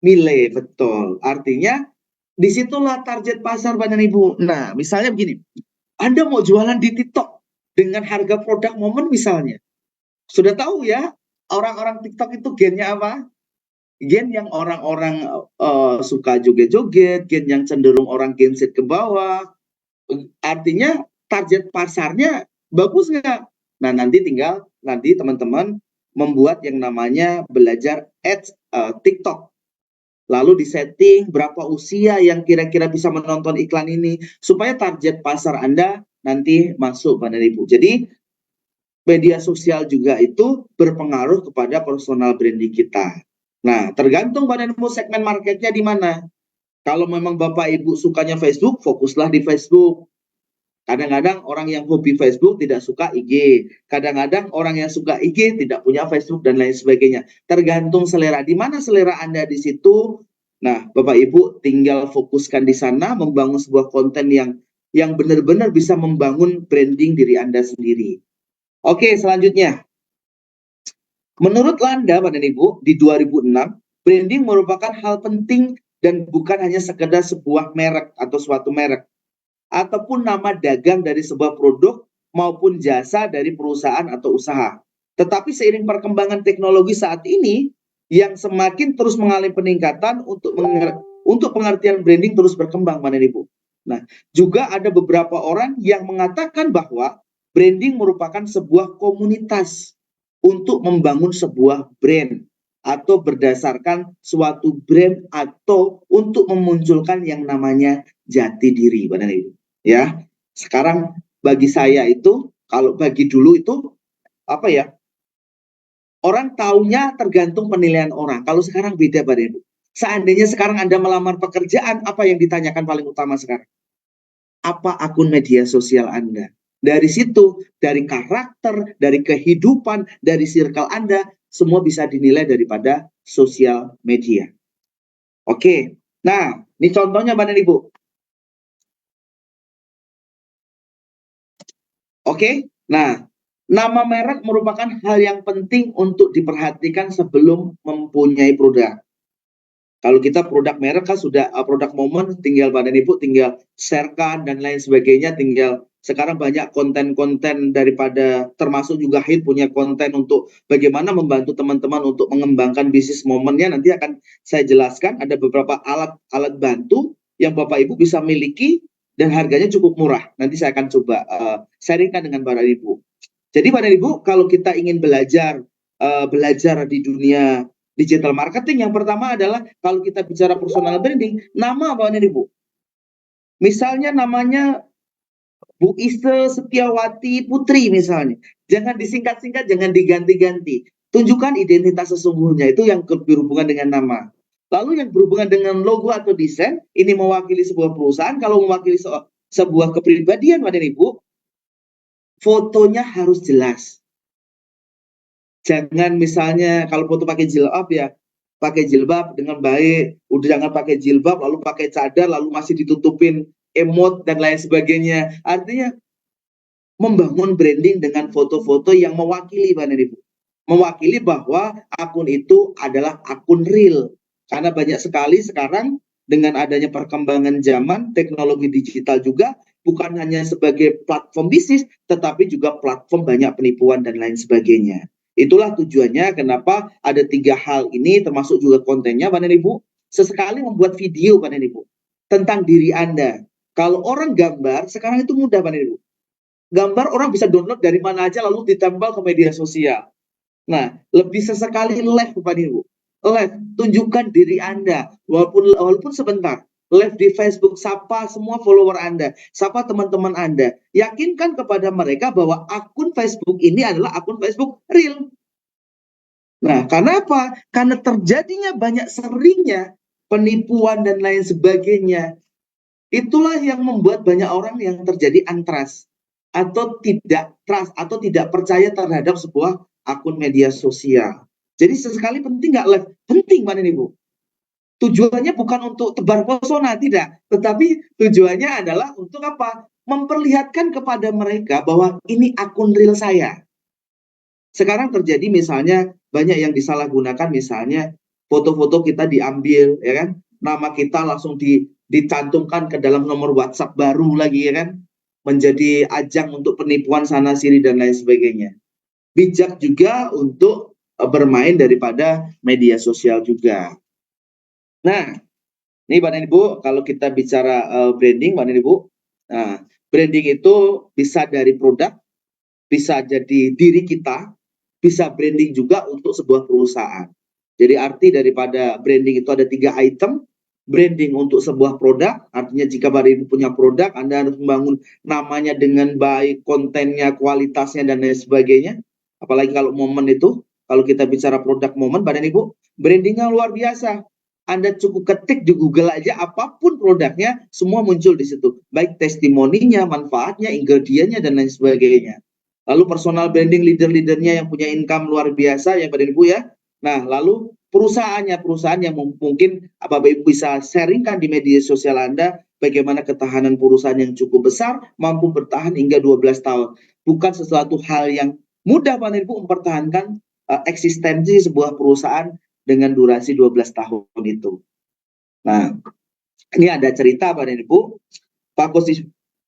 Mile. Betul. Artinya disitulah target pasar Bapak dan Ibu. Nah, misalnya begini. Anda mau jualan di TikTok dengan harga produk momen misalnya. Sudah tahu ya, orang-orang TikTok itu gennya apa? Gen yang orang-orang suka joget-joget, gen yang cenderung orang Gen Z ke bawah. Artinya target pasarnya bagus nggak? Nah, nanti tinggal teman-teman membuat yang namanya belajar ads TikTok. Lalu disetting berapa usia yang kira-kira bisa menonton iklan ini supaya target pasar Anda nanti masuk Bapak dan Ibu. Jadi media sosial juga itu berpengaruh kepada personal branding kita. Nah, tergantung Bapak dan Ibu segmen marketnya di mana. Kalau memang Bapak Ibu sukanya Facebook, fokuslah di Facebook. Kadang-kadang orang yang hobi Facebook tidak suka IG. Kadang-kadang orang yang suka IG tidak punya Facebook dan lain sebagainya. Tergantung selera. Di mana selera Anda di situ. Nah, Bapak Ibu tinggal fokuskan di sana membangun sebuah konten yang benar-benar bisa membangun branding diri Anda sendiri. Oke, selanjutnya. Menurut Landa, Bapak dan Ibu, di 2006, branding merupakan hal penting dan bukan hanya sekedar sebuah merek atau suatu merek, ataupun nama dagang dari sebuah produk maupun jasa dari perusahaan atau usaha. Tetapi seiring perkembangan teknologi saat ini yang semakin terus mengalami peningkatan untuk pengertian branding terus berkembang, Bapak dan Ibu. Nah, juga ada beberapa orang yang mengatakan bahwa branding merupakan sebuah komunitas untuk membangun sebuah brand atau berdasarkan suatu brand atau untuk memunculkan yang namanya jati diri, Bapak dan Ibu. Ya, sekarang bagi saya itu, kalau bagi dulu itu apa ya? Orang taunya tergantung penilaian orang. Kalau sekarang beda, Pak Ibu. Seandainya sekarang Anda melamar pekerjaan, apa yang ditanyakan paling utama sekarang? Apa akun media sosial Anda? Dari situ, dari karakter, dari kehidupan, dari circle Anda, semua bisa dinilai daripada sosial media. Oke, nah ini contohnya Bapak Ibu. Oke, nah nama merek merupakan hal yang penting untuk diperhatikan sebelum mempunyai produk. Kalau kita produk merek kan sudah produk momen, tinggal Bapak Ibu tinggal sharekan dan lain sebagainya, tinggal sekarang banyak konten-konten daripada termasuk juga HIT punya konten untuk bagaimana membantu teman-teman untuk mengembangkan bisnis momennya. Nanti akan saya jelaskan ada beberapa alat bantu yang Bapak Ibu bisa miliki dan harganya cukup murah. Nanti saya akan coba sharingkan dengan Bapak Ibu. Jadi Bapak Ibu, kalau kita ingin belajar di dunia digital marketing, yang pertama adalah kalau kita bicara personal branding, nama Bapak Ibu. Misalnya namanya Bu Ise Setiawati Putri misalnya. Jangan disingkat-singkat, jangan diganti-ganti. Tunjukkan identitas sesungguhnya, itu yang berhubungan dengan nama. Lalu yang berhubungan dengan logo atau desain, ini mewakili sebuah perusahaan. Kalau mewakili sebuah kepribadian Bapak Ibu, fotonya harus jelas. Jangan misalnya kalau foto pakai jilbab ya, pakai jilbab dengan baik. Udah jangan pakai jilbab lalu pakai cadar lalu masih ditutupin emot dan lain sebagainya. Artinya membangun branding dengan foto-foto yang mewakili Bapak Ibu. Mewakili bahwa akun itu adalah akun real. Karena banyak sekali sekarang dengan adanya perkembangan zaman, teknologi digital juga bukan hanya sebagai platform bisnis, tetapi juga platform banyak penipuan dan lain sebagainya. Itulah tujuannya kenapa ada 3 hal ini termasuk juga kontennya Bapak Ibu. Sesekali membuat video Bapak Ibu tentang diri Anda. Kalau orang gambar sekarang itu mudah Bapak Ibu. Gambar orang bisa download dari mana aja lalu ditempel ke media sosial. Nah, lebih sesekali live Bapak Ibu. Live, tunjukkan diri Anda walaupun sebentar. Live di Facebook, sapa semua follower Anda, sapa teman-teman Anda. Yakinkan kepada mereka bahwa akun Facebook ini adalah akun Facebook real. Nah, karena apa? Karena terjadinya banyak seringnya penipuan dan lain sebagainya. Itulah yang membuat banyak orang yang terjadi untrust atau tidak trust atau tidak percaya terhadap sebuah akun media sosial. Jadi sesekali penting nggak live? Penting, Pak dan Ibu. Tujuannya bukan untuk tebar pesona, tidak. Tetapi tujuannya adalah untuk apa? Memperlihatkan kepada mereka bahwa ini akun real saya. Sekarang terjadi misalnya banyak yang disalahgunakan, misalnya foto-foto kita diambil, ya kan? Nama kita langsung dicantumkan ke dalam nomor WhatsApp baru lagi, ya kan? Menjadi ajang untuk penipuan sana sini dan lain sebagainya. Bijak juga untuk bermain daripada media sosial juga. Nah, ini Bapak dan Ibu, kalau kita bicara branding, Bapak dan Ibu, nah, branding itu bisa dari produk, bisa jadi diri kita, bisa branding juga untuk sebuah perusahaan. Jadi arti daripada branding itu ada 3 item. Branding untuk sebuah produk, artinya jika Bapak Ibu punya produk, Anda harus membangun namanya dengan baik, kontennya, kualitasnya, dan lain sebagainya. Apalagi kalau momen itu, kalau kita bicara produk momen, Bapak Ibu, brandingnya luar biasa. Anda cukup ketik di Google aja, apapun produknya, semua muncul di situ. Baik testimoninya, manfaatnya, ingredientnya, dan lain sebagainya. Lalu personal branding leader-leadernya yang punya income luar biasa ya Bapak Ibu ya. Nah, lalu perusahaan yang mungkin Bapak Ibu bisa sharingkan di media sosial Anda bagaimana ketahanan perusahaan yang cukup besar mampu bertahan hingga 12 tahun. Bukan sesuatu hal yang mudah Bapak Ibu mempertahankan eksistensi sebuah perusahaan dengan durasi 12 tahun itu. Nah, ini ada cerita Bapak Ibu. Pak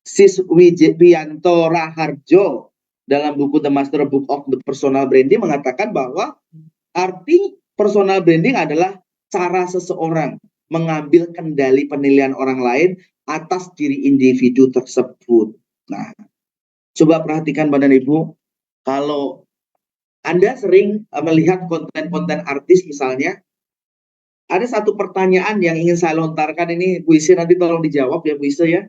Siswijanto Raharjo dalam buku The Master Book of the Personal Branding mengatakan bahwa arti personal branding adalah cara seseorang mengambil kendali penilaian orang lain atas diri individu tersebut. Nah, coba perhatikan Bapak dan Ibu, kalau Anda sering melihat konten-konten artis misalnya, ada satu pertanyaan yang ingin saya lontarkan ini, Bu Isi nanti tolong dijawab ya Bu Isi ya.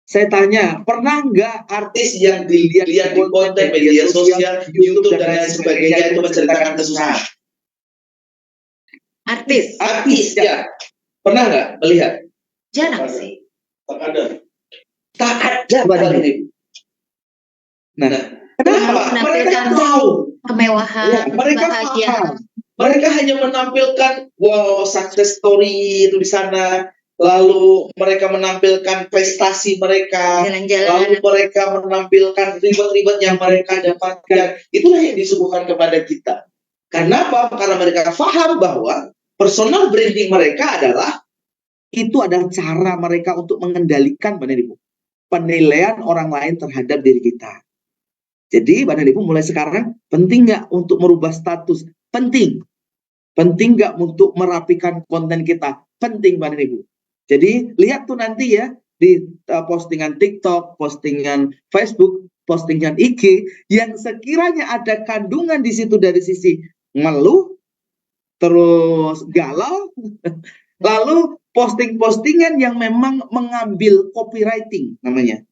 Saya tanya, pernah nggak artis yang dilihat di konten media sosial, YouTube dan lain sebagainya itu menceritakan kesusahan? Artis. Artis ya. Pernah nggak melihat? Jarang sih. Tak ada. Tak ada Bapak ini. Nah, kenapa? Mereka tahu kemewahan, ya, mereka bahagia. paham. Mereka hanya menampilkan wow success story itu di sana. Lalu mereka menampilkan prestasi mereka, lalu mereka menampilkan ribet-ribet yang mereka dapatkan. Itulah yang disuguhkan kepada kita. Kenapa? Karena mereka paham bahwa personal branding mereka adalah cara mereka untuk mengendalikan penilaian orang lain terhadap diri kita. Jadi Bapak Ibu mulai sekarang penting nggak untuk merubah status? Penting. Penting nggak untuk merapikan konten kita? Penting Bapak Ibu. Jadi lihat tuh nanti ya di postingan TikTok, postingan Facebook, postingan IG yang sekiranya ada kandungan di situ dari sisi ngeluh, terus galau, lalu posting-postingan yang memang mengambil copywriting namanya.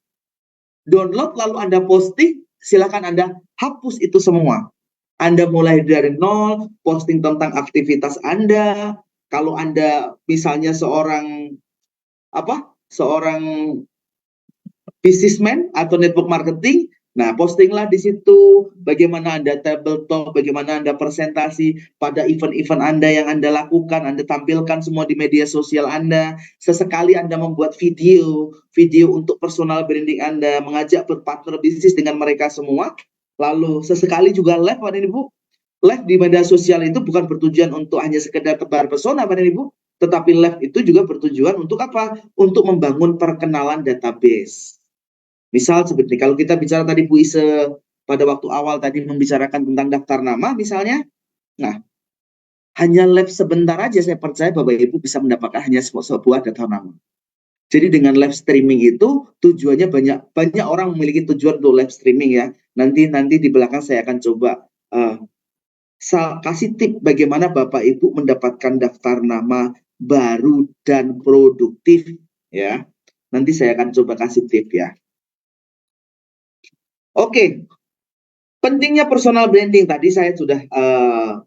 Download lalu Anda posting, silakan Anda hapus itu semua. Anda mulai dari nol, posting tentang aktivitas Anda. Kalau Anda misalnya seorang businessman atau network marketing, nah postinglah di situ bagaimana Anda table talk, bagaimana Anda presentasi pada event-event Anda yang Anda lakukan, Anda tampilkan semua di media sosial Anda. Sesekali Anda membuat video untuk personal branding Anda, mengajak berpartner bisnis dengan mereka semua. Lalu sesekali juga live Bapak dan Ibu. Live di media sosial itu bukan bertujuan untuk hanya sekedar tebar pesona Bapak dan Ibu, tetapi live itu juga bertujuan untuk apa? Untuk membangun perkenalan database. Misal seperti kalau kita bicara tadi Bu Ise pada waktu awal tadi membicarakan tentang daftar nama misalnya, nah hanya live sebentar aja saya percaya Bapak Ibu bisa mendapatkan hanya sebuah daftar nama. Jadi dengan live streaming itu tujuannya banyak orang memiliki tujuan untuk live streaming ya. Nanti di belakang saya akan coba kasih tip bagaimana Bapak Ibu mendapatkan daftar nama baru dan produktif ya. Nanti saya akan coba kasih tip ya. Oke. Pentingnya personal branding tadi saya sudah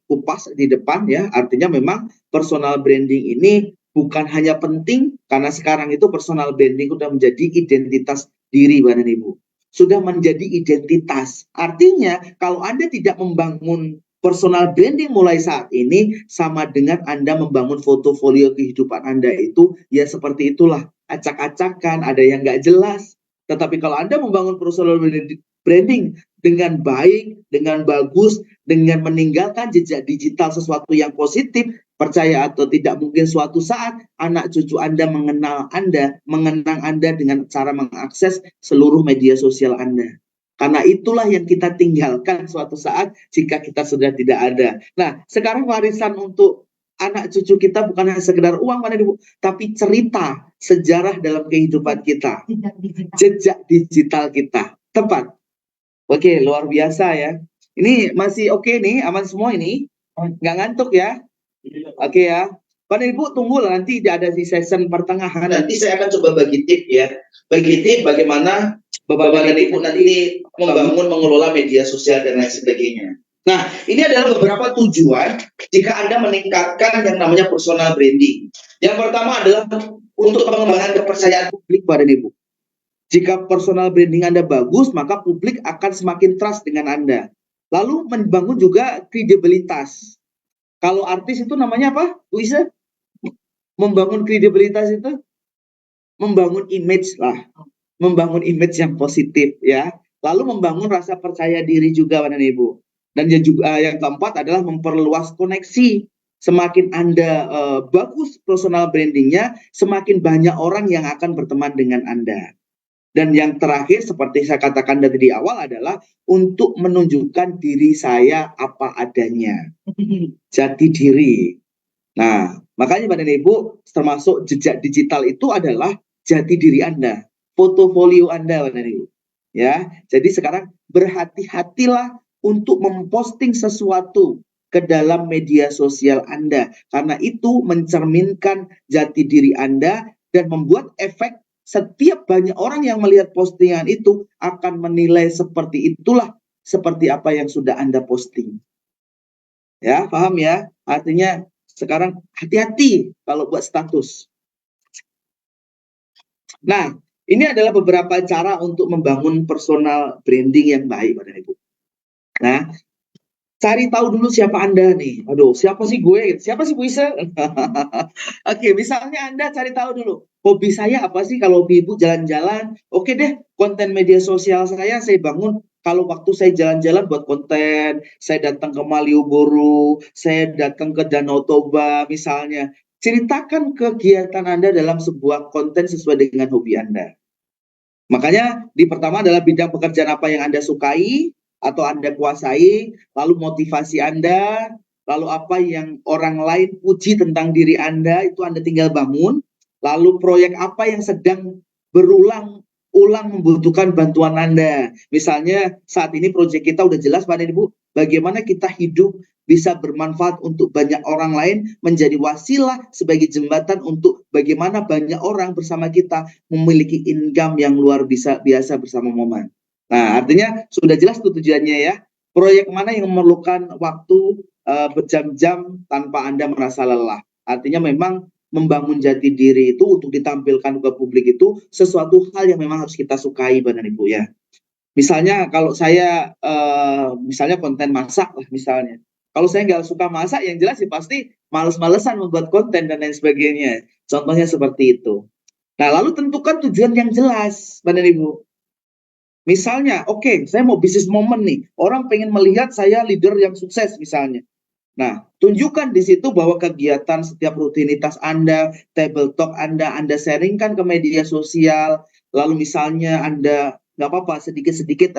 kupas di depan ya. Artinya memang personal branding ini bukan hanya penting karena sekarang itu personal branding sudah menjadi identitas diri Bapak dan Ibu. Sudah menjadi identitas. Artinya kalau Anda tidak membangun personal branding mulai saat ini sama dengan Anda membangun portofolio kehidupan Anda itu ya seperti itulah. Acak-acakan, ada yang nggak jelas. Tetapi kalau Anda membangun personal branding dengan baik, dengan bagus, dengan meninggalkan jejak digital sesuatu yang positif, percaya atau tidak mungkin suatu saat anak cucu Anda mengenang Anda dengan cara mengakses seluruh media sosial Anda. Karena itulah yang kita tinggalkan suatu saat jika kita sudah tidak ada. Nah, sekarang warisan untuk anak cucu kita bukan hanya sekedar uang, tapi cerita, sejarah dalam kehidupan kita, jejak digital kita. Tepat. Oke, luar biasa ya. Ini masih oke nih, aman semua ini. Nggak ngantuk ya. Oke ya. Pak dan Ibu tunggu lah nanti ada di session pertengahan. Nanti saya akan coba bagi tip ya. Bagi tip bagaimana Bapak dan Ibu nanti membangun, mengelola media sosial dan lain sebagainya. Nah, ini adalah beberapa tujuan jika Anda meningkatkan yang namanya personal branding. Yang pertama adalah untuk pengembangan kepercayaan publik Pak dan Ibu. Jika personal branding Anda bagus, maka publik akan semakin trust dengan Anda. Lalu membangun juga kredibilitas. Kalau artis itu namanya apa, Bu Isa? Membangun kredibilitas itu membangun image lah. Membangun image yang positif ya. Lalu membangun rasa percaya diri juga Bapak dan Ibu. Dan yang keempat adalah memperluas koneksi. Semakin Anda bagus personal brandingnya, semakin banyak orang yang akan berteman dengan Anda. Dan yang terakhir seperti saya katakan dari di awal adalah untuk menunjukkan diri saya apa adanya. Jati diri. Nah, makanya Bapak dan Ibu termasuk jejak digital itu adalah jati diri Anda, portofolio Anda Bapak dan Ibu. Ya, jadi sekarang berhati-hatilah untuk memposting sesuatu ke dalam media sosial Anda karena itu mencerminkan jati diri Anda dan membuat efek setiap banyak orang yang melihat postingan itu akan menilai seperti itulah, seperti apa yang sudah Anda posting. Ya, paham ya? Artinya sekarang hati-hati kalau buat status. Nah, ini adalah beberapa cara untuk membangun personal branding yang baik, Bapak Ibu. Nah, cari tahu dulu siapa Anda nih. Aduh, siapa sih gue? Siapa sih Bu Isa? Oke, misalnya Anda cari tahu dulu. Hobi saya apa sih? Kalau hobi Ibu jalan-jalan, oke deh, konten media sosial saya bangun. Kalau waktu saya jalan-jalan buat konten, saya datang ke Malioboro, saya datang ke Danau Toba misalnya. Ceritakan kegiatan Anda dalam sebuah konten sesuai dengan hobi Anda. Makanya di pertama adalah bidang pekerjaan apa yang Anda sukai atau Anda kuasai, lalu motivasi Anda, lalu apa yang orang lain puji tentang diri Anda, itu Anda tinggal bangun, lalu proyek apa yang sedang berulang-ulang membutuhkan bantuan Anda. Misalnya saat ini proyek kita udah jelas Pak dan Ibu, bagaimana kita hidup bisa bermanfaat untuk banyak orang lain, menjadi wasilah sebagai jembatan untuk bagaimana banyak orang bersama kita memiliki income yang luar biasa bersama Moman. Nah, artinya sudah jelas tujuannya ya. Proyek mana yang memerlukan waktu berjam-jam tanpa Anda merasa lelah. Artinya memang membangun jati diri itu untuk ditampilkan ke publik itu sesuatu hal yang memang harus kita sukai Bapak dan Ibu ya. Misalnya kalau saya misalnya konten masak lah misalnya. Kalau saya nggak suka masak, yang jelas sih pasti males-malesan membuat konten dan lain sebagainya. Contohnya seperti itu. Nah, lalu tentukan tujuan yang jelas, Bapak dan Ibu. Misalnya, oke, saya mau bisnis momen nih. Orang pengen melihat saya leader yang sukses misalnya. Nah, tunjukkan di situ bahwa kegiatan setiap rutinitas Anda, table talk Anda sharingkan ke media sosial. Lalu misalnya Anda, nggak apa-apa, sedikit-sedikit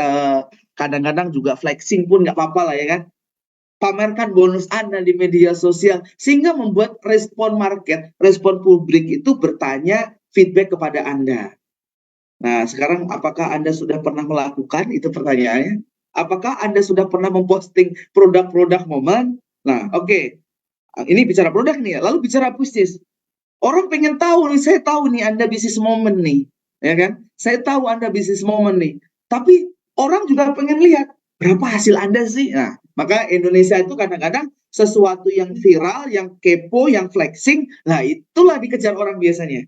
kadang-kadang juga flexing pun nggak apa-apa lah ya kan. Pamerkan bonus Anda di media sosial sehingga membuat respon market, respon publik itu bertanya feedback kepada Anda. Nah, sekarang apakah Anda sudah pernah melakukan? Itu pertanyaannya. Apakah Anda sudah pernah memposting produk-produk Moman? Nah, oke. Ini bicara produk nih ya. Lalu bicara bisnis. Orang pengen tahu nih, saya tahu nih Anda bisnis Momen nih. Ya kan? Saya tahu Anda bisnis Momen nih. Tapi orang juga pengen lihat berapa hasil Anda sih? Nah, maka Indonesia itu kadang-kadang sesuatu yang viral, yang kepo, yang flexing, nah itulah dikejar orang biasanya.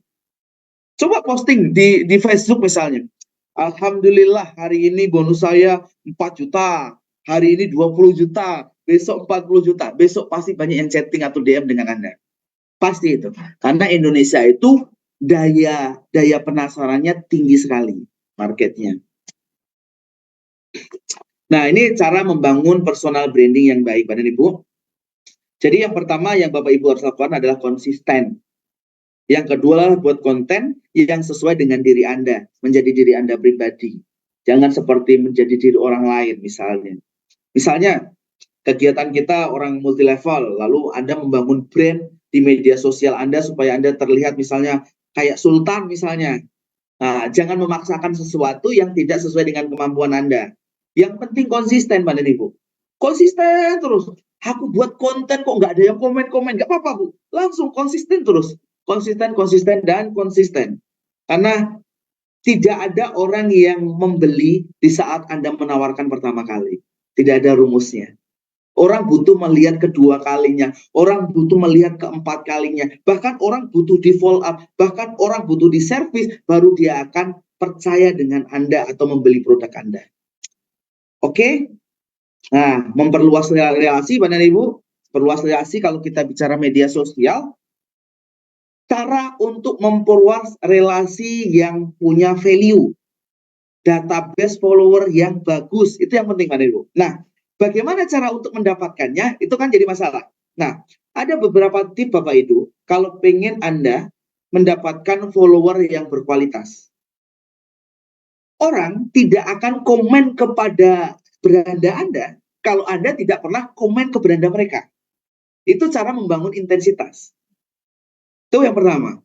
Coba posting di Facebook misalnya. Alhamdulillah hari ini bonus saya 4 juta, hari ini 20 juta, besok 40 juta, besok pasti banyak yang chatting atau DM dengan Anda. Pasti itu. Karena Indonesia itu daya penasarannya tinggi sekali marketnya. Nah, ini cara membangun personal branding yang baik, Bapak dan Ibu. Jadi yang pertama yang Bapak Ibu harus lakukan adalah konsisten. Yang kedua adalah buat konten yang sesuai dengan diri Anda, menjadi diri Anda pribadi. Jangan seperti menjadi diri orang lain misalnya. Misalnya, kegiatan kita orang multi level, lalu Anda membangun brand di media sosial Anda supaya Anda terlihat misalnya kayak sultan misalnya. Nah, jangan memaksakan sesuatu yang tidak sesuai dengan kemampuan Anda. Yang penting konsisten, Pak dan Ibu. Konsisten terus. Aku buat konten kok nggak ada yang komen-komen. Nggak apa-apa, Bu. Langsung konsisten terus. Konsisten, konsisten, dan konsisten. Karena tidak ada orang yang membeli di saat Anda menawarkan pertama kali. Tidak ada rumusnya. Orang butuh melihat kedua kalinya, orang butuh melihat keempat kalinya, bahkan orang butuh di follow up, bahkan orang butuh di servis, baru dia akan percaya dengan Anda atau membeli produk Anda. Oke? Nah, memperluas relasi, Bapak dan Ibu, perluas relasi kalau kita bicara media sosial, cara untuk memperluas relasi yang punya value, database follower yang bagus, itu yang penting, Bapak dan Ibu. Nah, bagaimana cara untuk mendapatkannya? Itu kan jadi masalah. Nah, ada beberapa tips Bapak Ibu, kalau pengen Anda mendapatkan follower yang berkualitas. Orang tidak akan komen kepada beranda Anda kalau Anda tidak pernah komen ke beranda mereka. Itu cara membangun intensitas. Itu yang pertama.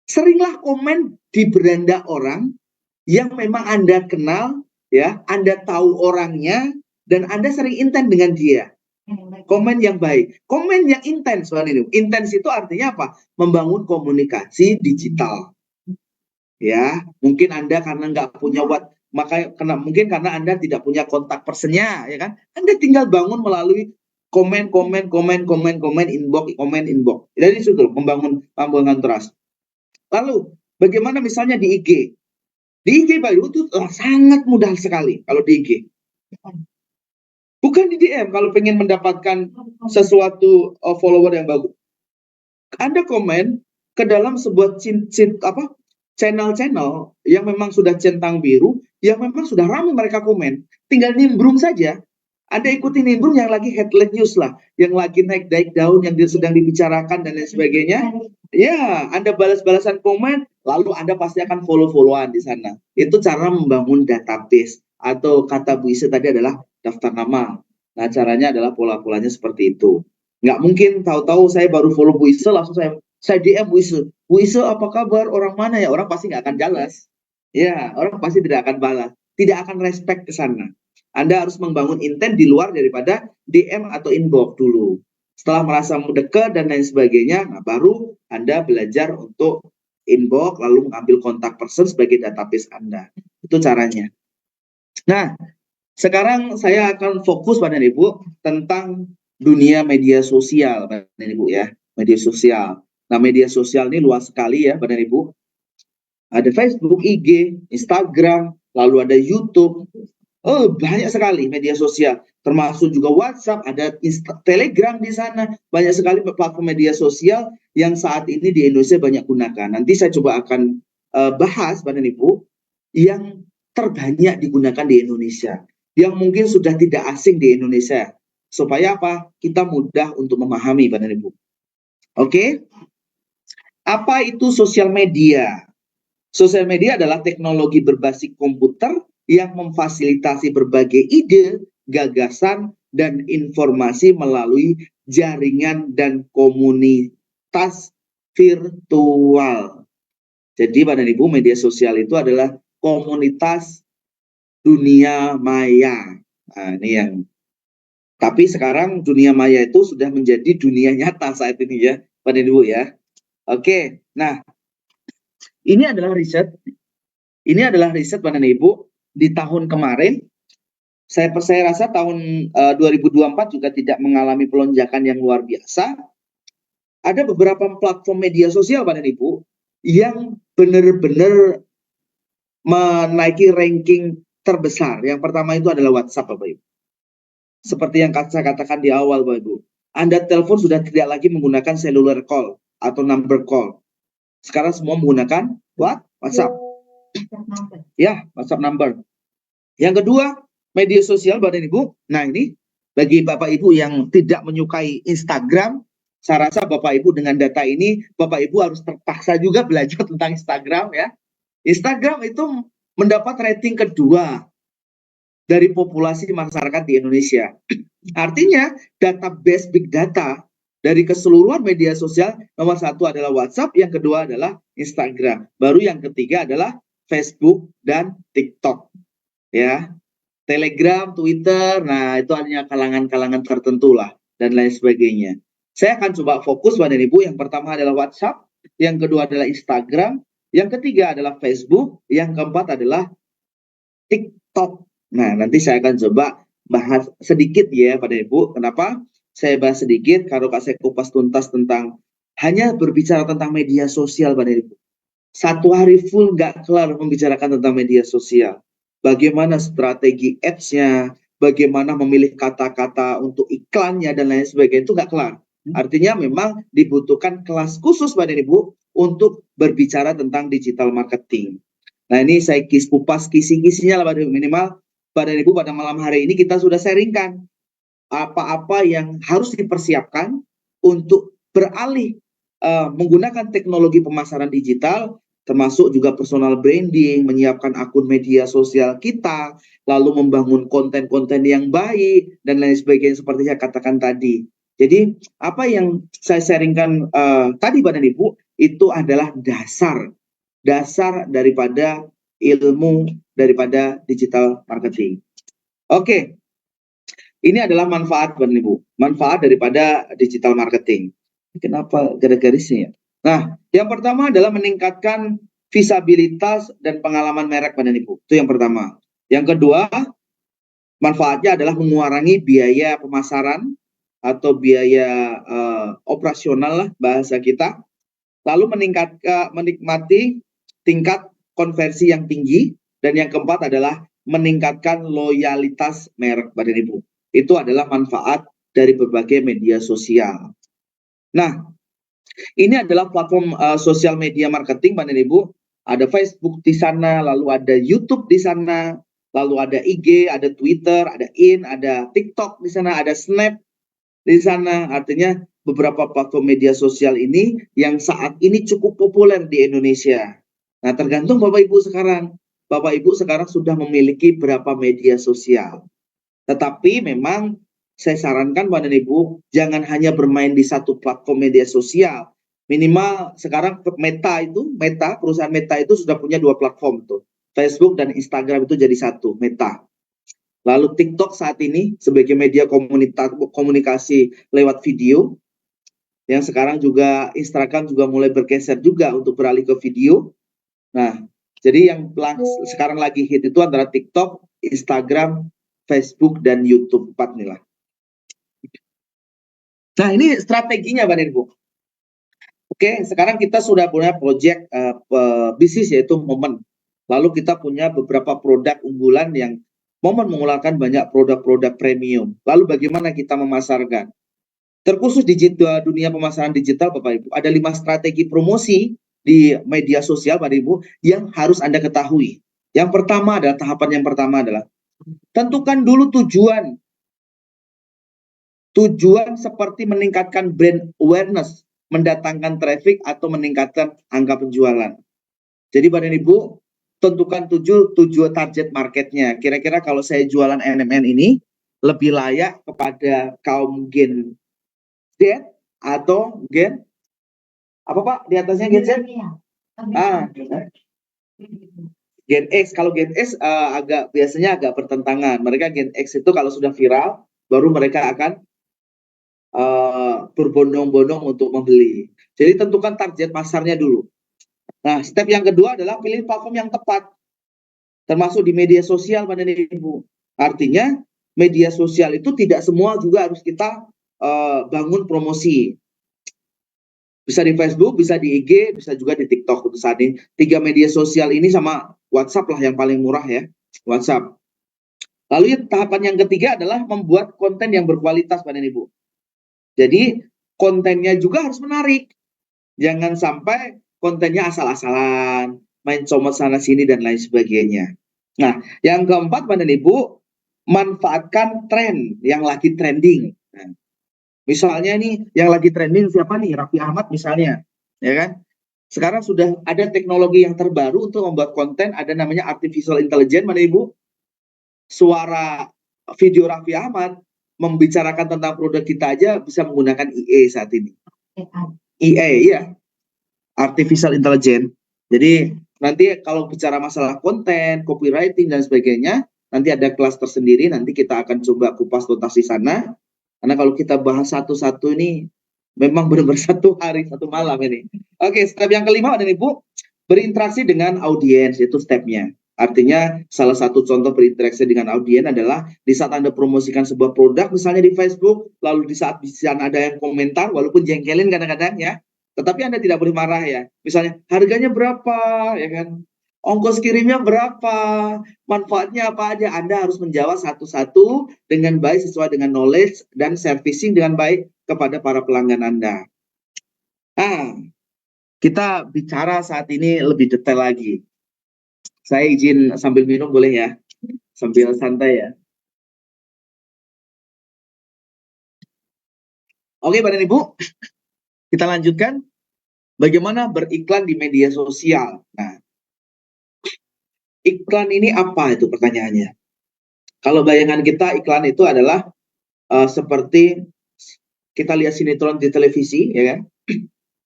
Seringlah komen di beranda orang yang memang Anda kenal, ya, Anda tahu orangnya, dan Anda sering intens dengan dia. Komen yang baik, komen yang intens. Intens itu artinya apa? Membangun komunikasi digital. Ya, mungkin Anda karena nggak punya mungkin karena Anda tidak punya kontak personnya, ya kan? Anda tinggal bangun melalui komen inbox. Dari situ membangun trust. Lalu, bagaimana misalnya di IG? Di IG Pak Ibu itu sangat mudah sekali kalau di IG. Bukan di DM kalau pengen mendapatkan sesuatu follower yang bagus. Anda komen ke dalam sebuah channel-channel yang memang sudah centang biru, yang memang sudah ramai mereka komen. Tinggal nimbrung saja. Anda ikuti nimbrung yang lagi headline news lah, yang lagi naik daun, yang sedang dibicarakan dan lain sebagainya. Ya, Anda balas-balasan komen, lalu Anda pasti akan follow-followan di sana. Itu cara membangun database, atau kata Bu Ise tadi adalah daftar nama. Nah, caranya adalah pola-polanya seperti itu. Nggak mungkin tahu-tahu saya baru follow Bu Ise, langsung saya DM Bu Ise. Bu Ise, apa kabar? Orang mana ya? Orang pasti nggak akan balas. Ya, orang pasti tidak akan balas. Tidak akan respect ke sana. Anda harus membangun intent di luar daripada DM atau inbox dulu. Setelah merasa dekat dan lain sebagainya, nah baru Anda belajar untuk inbox, lalu mengambil kontak person sebagai database Anda. Itu caranya. Nah, sekarang saya akan fokus pada Ibu tentang dunia media sosial, Bapak dan Ibu ya, media sosial. Nah, media sosial ini luas sekali ya, Bapak dan Ibu. Ada Facebook, IG, Instagram, lalu ada YouTube. Oh, banyak sekali media sosial, termasuk juga WhatsApp, ada Telegram di sana. Banyak sekali platform media sosial yang saat ini di Indonesia banyak gunakan. Nanti saya coba akan bahas, Bapak dan Ibu, yang terbanyak digunakan di Indonesia, yang mungkin sudah tidak asing di Indonesia. Supaya apa? Kita mudah untuk memahami, Bapak dan Ibu. Oke? Apa itu sosial media? Sosial media adalah teknologi berbasis komputer yang memfasilitasi berbagai ide, gagasan, dan informasi melalui jaringan dan komunitas virtual. Jadi, Bapak dan Ibu, media sosial itu adalah komunitas dunia maya. Nah, ini yang. Tapi sekarang dunia maya itu sudah menjadi dunia nyata saat ini ya, Bapak dan Ibu ya. Oke, nah ini adalah riset. Ini adalah riset Bapak dan Ibu di tahun kemarin. Saya rasa tahun 2024 juga tidak mengalami pelonjakan yang luar biasa. Ada beberapa platform media sosial, Bapak dan Ibu, yang benar-benar menaiki ranking terbesar. Yang pertama itu adalah WhatsApp, Bapak Ibu. Seperti yang saya katakan di awal, Bapak Ibu. Anda telepon sudah tidak lagi menggunakan cellular call atau number call. Sekarang semua menggunakan WhatsApp. Ya, WhatsApp number. Yang kedua, media sosial, Bapak dan Ibu. Nah, ini bagi Bapak Ibu yang tidak menyukai Instagram, saya rasa Bapak Ibu dengan data ini, Bapak Ibu harus terpaksa juga belajar tentang Instagram ya. Instagram itu mendapat rating kedua dari populasi masyarakat di Indonesia. Artinya, database big data dari keseluruhan media sosial, nomor satu adalah WhatsApp, yang kedua adalah Instagram. Baru yang ketiga adalah Facebook dan TikTok. Ya, Telegram, Twitter, nah itu hanya kalangan-kalangan tertentu lah, dan lain sebagainya. Saya akan coba fokus, Bapak dan Ibu. Yang pertama adalah WhatsApp, yang kedua adalah Instagram, yang ketiga adalah Facebook, yang keempat adalah TikTok. Nah, nanti saya akan coba bahas sedikit ya, Bapak dan Ibu. Kenapa saya bahas sedikit? Kalau saya kupas tuntas tentang hanya berbicara tentang media sosial, Bapak dan Ibu. Satu hari full nggak kelar membicarakan tentang media sosial. Bagaimana strategi ads-nya, bagaimana memilih kata-kata untuk iklannya, dan lain sebagainya, itu nggak kelar. Artinya memang dibutuhkan kelas khusus, Bapak dan Ibu, untuk berbicara tentang digital marketing. Nah, ini saya kupas kisi-kisinya lah, Bapak dan Ibu. Minimal, Bapak dan Ibu, pada malam hari ini kita sudah sharingkan apa-apa yang harus dipersiapkan untuk beralih menggunakan teknologi pemasaran digital, termasuk juga personal branding, menyiapkan akun media sosial kita, lalu membangun konten-konten yang baik, dan lain sebagainya seperti saya katakan tadi. Jadi, apa yang saya sharingkan tadi, Bapak dan Ibu, itu adalah dasar daripada ilmu daripada digital marketing. Oke, ini adalah manfaat, Bapak dan Ibu, manfaat daripada digital marketing. Kenapa garis-garisnya ya? Nah, yang pertama adalah meningkatkan visibilitas dan pengalaman merek, Bapak dan Ibu. Itu yang pertama. Yang kedua, manfaatnya adalah mengurangi biaya pemasaran atau biaya operasional lah bahasa kita. Lalu menikmati tingkat konversi yang tinggi, dan yang keempat adalah meningkatkan loyalitas merek, Bapak dan Ibu. Itu adalah manfaat dari berbagai media sosial. Nah, ini adalah platform sosial media marketing, Bapak dan Ibu. Ada Facebook di sana, lalu ada YouTube di sana, lalu ada IG, ada Twitter, ada ada TikTok di sana, ada Snap di sana. Artinya beberapa platform media sosial ini yang saat ini cukup populer di Indonesia. Nah, tergantung Bapak Ibu sekarang. Bapak Ibu sekarang sudah memiliki berapa media sosial. Tetapi memang saya sarankan, Bapak dan Ibu, jangan hanya bermain di satu platform media sosial. Minimal sekarang perusahaan Meta itu sudah punya 2 platform tuh. Facebook dan Instagram itu jadi satu, Meta. Lalu TikTok saat ini sebagai media komunikasi lewat video. Yang sekarang juga Instagram juga mulai bergeser juga untuk beralih ke video. Nah, jadi yang sekarang lagi hit itu antara TikTok, Instagram, Facebook, dan YouTube, 4 nih lah. Nah, ini strateginya, Bapak dan Ibu. Oke, sekarang kita sudah punya project bisnis yaitu Momen. Lalu kita punya beberapa produk unggulan yang Momen mengeluarkan banyak produk-produk premium. Lalu bagaimana kita memasarkan? Terkhusus dunia pemasaran digital, Bapak Ibu, ada 5 strategi promosi di media sosial, Bapak Ibu, yang harus Anda ketahui. Yang pertama adalah, tahapan yang pertama adalah tentukan dulu tujuan. Tujuan seperti meningkatkan brand awareness, mendatangkan traffic, atau meningkatkan angka penjualan. Jadi, Bapak dan Ibu, tentukan tujuan target marketnya. Kira-kira kalau saya jualan NMN ini, lebih layak kepada kaum Gen Z atau Gen apa, Pak? Di atasnya Gen Z? Gen X. Kalau Gen X biasanya agak bertentangan. Mereka Gen X itu kalau sudah viral, baru mereka akan berbondong-bondong untuk membeli. Jadi tentukan target pasarnya dulu. Nah, step yang kedua adalah pilih platform yang tepat, termasuk di media sosial, Bapak dan Ibu. Artinya media sosial itu tidak semua juga harus kita bangun promosi. Bisa di Facebook, bisa di IG, bisa juga di TikTok untuk saat ini. 3 media sosial ini sama WhatsApp lah yang paling murah ya, WhatsApp. Lalu tahapan yang ketiga adalah membuat konten yang berkualitas, Bapak dan Ibu. Jadi kontennya juga harus menarik. Jangan sampai kontennya asal-asalan, main comot sana sini dan lain sebagainya. Nah, yang keempat Bapak dan Ibu, manfaatkan tren yang lagi trending. Nah, misalnya nih yang lagi trending siapa nih? Raffi Ahmad misalnya, ya kan? Sekarang sudah ada teknologi yang terbaru untuk membuat konten, ada namanya artificial intelligence, Bapak dan Ibu. Suara video Raffi Ahmad membicarakan tentang produk kita aja bisa menggunakan IA saat ini. IA, iya. Artificial intelligence. Jadi nanti kalau bicara masalah konten, copywriting dan sebagainya, nanti ada kelas tersendiri, nanti kita akan coba kupas tuntas di sana. Karena kalau kita bahas satu-satu ini memang benar-benar satu hari, satu malam ini. Oke, step yang kelima dan Ibu, berinteraksi dengan audiens, itu stepnya. Artinya salah satu contoh berinteraksi dengan audiens adalah di saat Anda promosikan sebuah produk, misalnya di Facebook, lalu di saat ada yang komentar, walaupun jengkelin kadang-kadang ya, tetapi Anda tidak boleh marah ya. Misalnya, harganya berapa, ya kan? Ongkos kirimnya berapa, manfaatnya apa aja. Anda harus menjawab satu-satu dengan baik sesuai dengan knowledge dan servicing dengan baik kepada para pelanggan Anda. Nah, kita bicara saat ini lebih detail lagi. Saya izin sambil minum boleh ya? Sambil santai ya. Oke, Bapak dan Ibu, kita lanjutkan. Bagaimana beriklan di media sosial? Nah, iklan ini apa itu pertanyaannya? Kalau bayangan kita iklan itu adalah seperti kita lihat sinetron di televisi, ya kan?